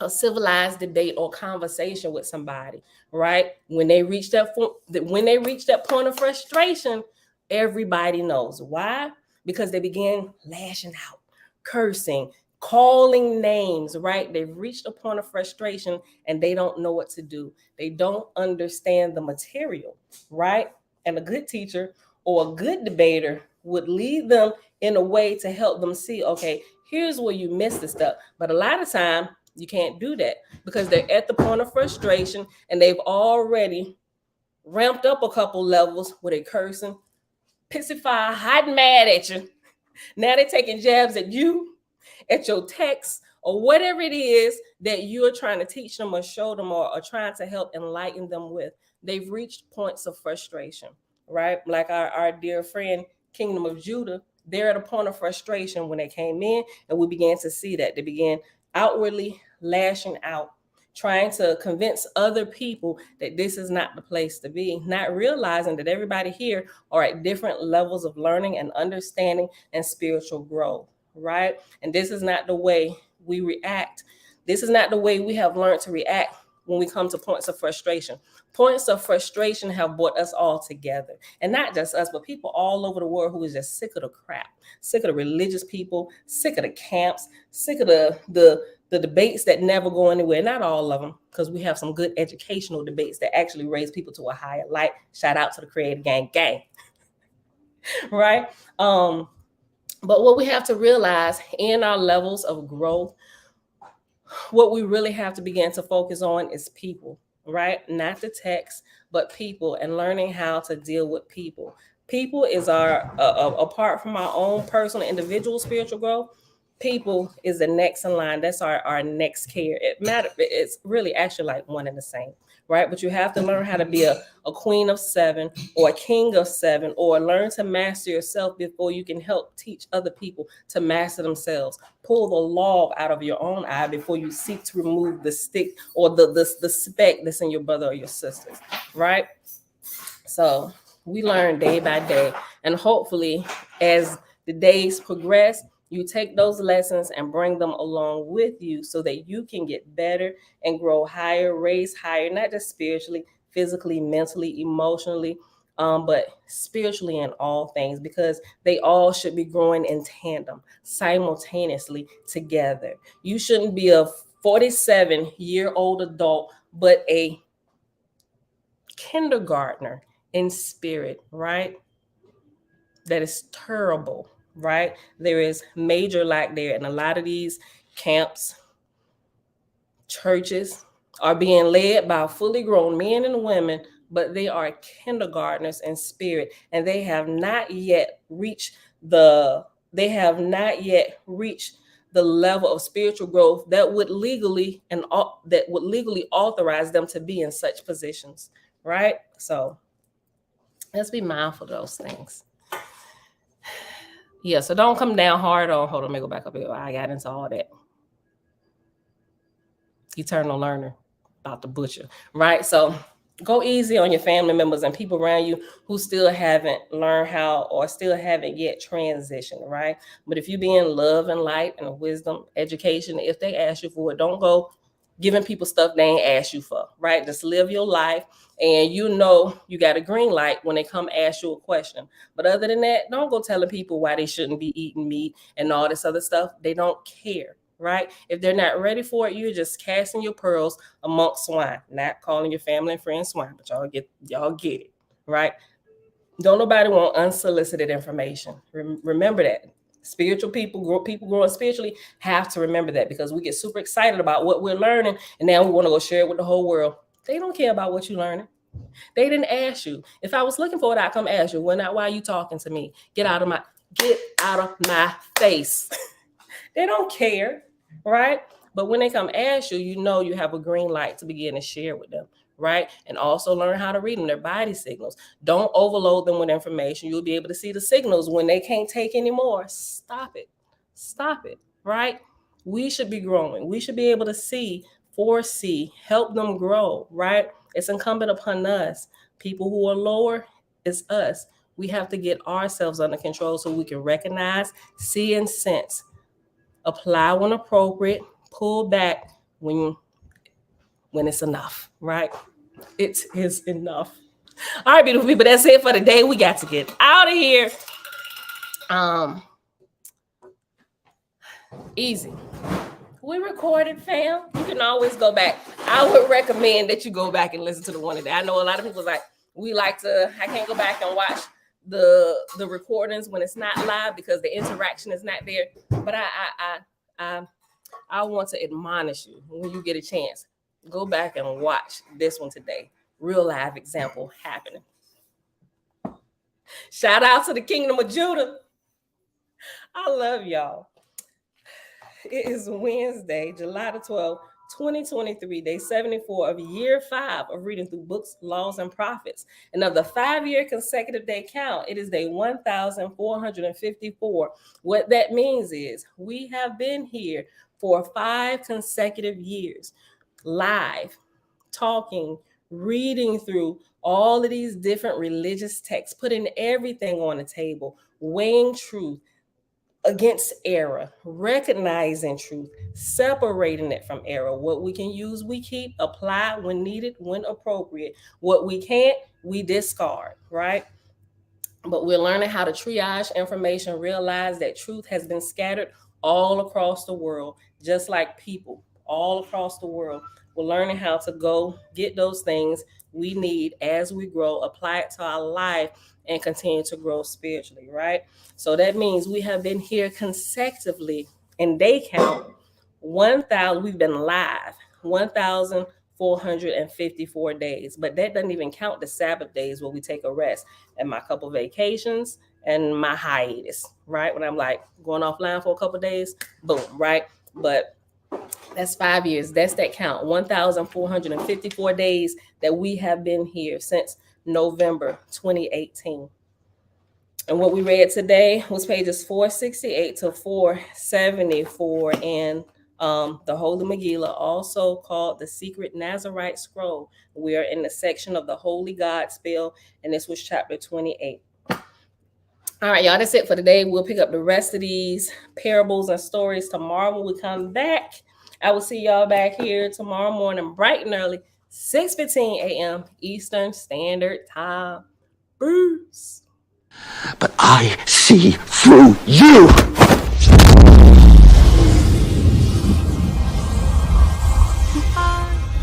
a civilized debate or conversation with somebody, right? When they reach that point of frustration, everybody knows why. Because they begin lashing out, cursing, calling names, right? They've reached a point of frustration and they don't know what to do. They don't understand the material, right? And a good teacher or a good debater would lead them in a way to help them see, okay, here's where you missed the stuff. But a lot of time you can't do that because they're at the point of frustration and they've already ramped up a couple levels where they're cursing, pissify, hot and mad at you. Now they're taking jabs at you, at your text, or whatever it is that you're trying to teach them or show them, or trying to help enlighten them with. They've reached points of frustration, right? Like our dear friend, Kingdom of Judah, they're at a point of frustration when they came in, and we began to see that. They began outwardly lashing out, trying to convince other people that this is not the place to be, not realizing that everybody here are at different levels of learning and understanding and spiritual growth, right? And this is not the way we react. This is not the way we have learned to react when we come to points of frustration. Points of frustration have brought us all together. And not just us, but people all over the world who is just sick of the crap, sick of the religious people, sick of the camps, sick of the debates that never go anywhere. Not all of them, because we have some good educational debates that actually raise people to a higher light. Shout out to the Creator Gang. Right? But what we have to realize in our levels of growth, what we really have to begin to focus on is people, right? Not the text, but people, and learning how to deal with people. People is our, apart from our own personal individual spiritual growth, people is the next in line. That's our next care. It's really actually like one and the same, right? But you have to learn how to be a queen of seven or a king of seven, or learn to master yourself before you can help teach other people to master themselves. Pull the log out of your own eye before you seek to remove the stick or the speck that's in your brother or your sister's, right? So we learn day by day, and hopefully as the days progress, you take those lessons and bring them along with you so that you can get better and grow higher, raise higher, not just spiritually, physically, mentally, emotionally, but spiritually in all things, because they all should be growing in tandem, simultaneously together. You shouldn't be a 47-year-old adult, but a kindergartner in spirit, right? That is terrible, right? There is major lack there. And a lot of these camps, churches are being led by fully grown men and women, but they are kindergartners in spirit, and they have not yet reached the level of spiritual growth that would legally authorize them to be in such positions, right? So let's be mindful of those things. Yeah, so don't come down hard on, hold on, let me go back up here. I got into all that. Eternal learner, about the butcher, right? So go easy on your family members and people around you who still haven't learned how, or still haven't yet transitioned, right? But if you be in love and light and wisdom, education, if they ask you for it, don't go giving people stuff they ain't asked you for, right? Just live your life, and you got a green light when they come ask you a question. But other than that, don't go telling people why they shouldn't be eating meat and all this other stuff. They don't care, right? If they're not ready for it, you're just casting your pearls amongst swine, not calling your family and friends swine, but y'all get it, right? Don't nobody want unsolicited information. Remember that. Spiritual people growing spiritually have to remember that, because we get super excited about what we're learning and now we want to go share it with the whole world. They don't care about what you're learning. They didn't ask you. If I was looking for it, I'd come ask you. Why are you talking to me? Get out of my face. They don't care, right? But when they come ask you, you have a green light to begin to share with them, right? And also learn how to read them, their body signals. Don't overload them with information. You'll be able to see the signals when they can't take anymore. Stop it, right? We should be growing. We should be able to foresee, help them grow, right? It's incumbent upon us. People who are lower, it's us. We have to get ourselves under control so we can recognize, see, and sense. Apply when appropriate, pull back when it's enough, right? It is enough. All right, beautiful people, that's it for the day. We got to get out of here. Easy. We recorded, fam. You can always go back. I would recommend that you go back and listen to the one today. I know a lot of people I can't go back and watch the recordings when it's not live because the interaction is not there. But I want to admonish you when you get a chance. Go back and watch this one today. Real live example happening. Shout out to the Kingdom of Judah. I love y'all. It is Wednesday, July the 12th, 2023, day 74 of year 5 of reading through books, laws, and prophets. And of the 5-year consecutive day count, it is day 1454. What that means is we have been here for 5 consecutive years, live, talking, reading through all of these different religious texts, putting everything on the table, weighing truth against error, recognizing truth, separating it from error. What we can use, we keep, apply when needed, when appropriate. What we can't, we discard, right? But we're learning how to triage information, realize that truth has been scattered all across the world, just like people all across the world. We're learning how to go get those things we need as we grow, apply it to our life, and continue to grow spiritually, right? So that means we have been here consecutively in day count 1,000. We've been live 1,454 days, but that doesn't even count the Sabbath days where we take a rest and my couple vacations and my hiatus, right? When I'm like going offline for a couple days, boom, right? But that's 5 years. That's that count. 1,454 days that we have been here since November 2018. And what we read today was pages 468 to 474 in the Holy Megillah, also called the Secret Nazarite Scroll. We are in the section of the Holy God Spell, and this was chapter 28. All right, y'all, that's it for today. We'll pick up the rest of these parables and stories tomorrow when we come back. I will see y'all back here tomorrow morning, bright and early, 6:15 a.m. Eastern Standard Time. Bruce. But I see through you.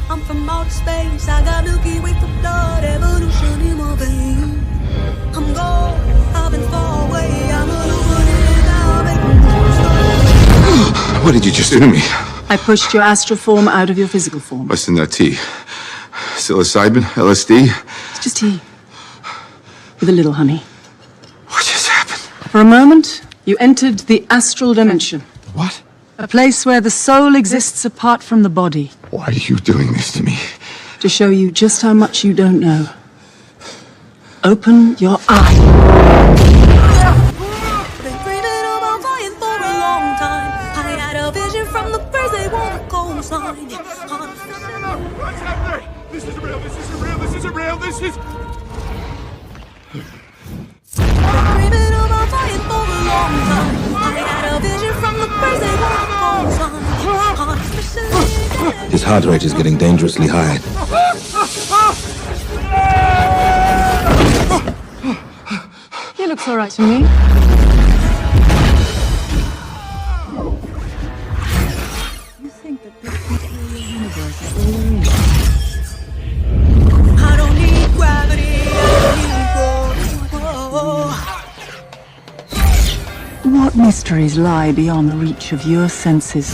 I'm from outer space. I got Milky Way for blood, evolution in my veins. I'm gold. I've been far away. I'm illuminated now, making stars. What did you just do to me? I pushed your astral form out of your physical form. What's in that tea? Psilocybin? LSD? It's just tea. With a little honey. What just happened? For a moment, you entered the astral dimension. What? A place where the soul exists apart from the body. Why are you doing this to me? To show you just how much you don't know. Open your eye. Been dreaming about flying for a long time. I had a vision from the birds, they want a cold sign. What's happening? This isn't real, this isn't real, this isn't real, this is... Dreaming about flying for a long time. I had a vision from the birds, they want a cold sign. His heart rate is getting dangerously high. He looks all right to me. You think that this material universe is all there is? I don't need gravity, I don't need What mysteries lie beyond the reach of your senses?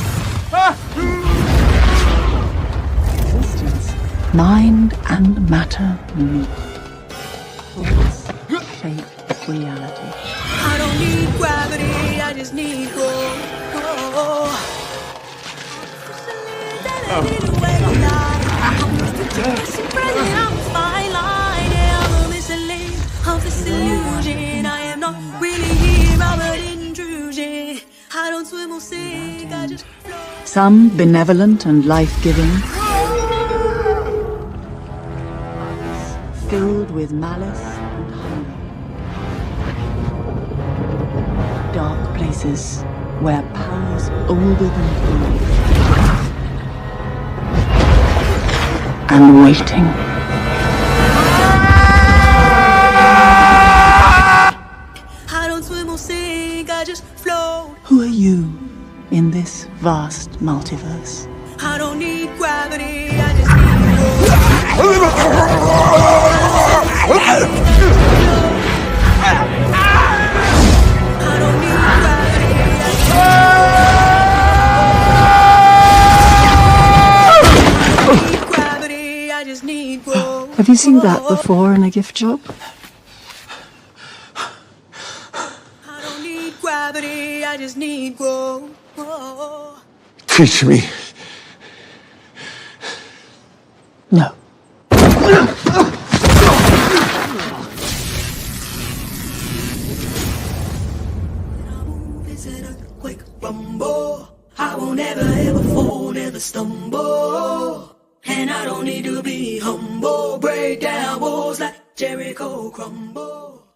Existence Mind and matter meet. Thoughts shape reality. I don't need gravity, I just need growth. I'm a fine line, yeah, I'm a mislead of this illusion. I am not really here, I'm an intrusion. I don't swim or sink, I just float. Some benevolent and life-giving, filled with malice and hunger. Dark places where powers older than time and waiting. I don't swim or sink, I just float. Who are you in this vast multiverse? I don't need gravity, I just need growth. I don't need gravity, I just need growth. Have you seen that before in a gift shop? I don't need gravity, I just need growth. Teach me. No. It's an earthquake rumble. I won't ever ever fall, never stumble. And I don't need to be humble. Break down walls like Jericho crumble.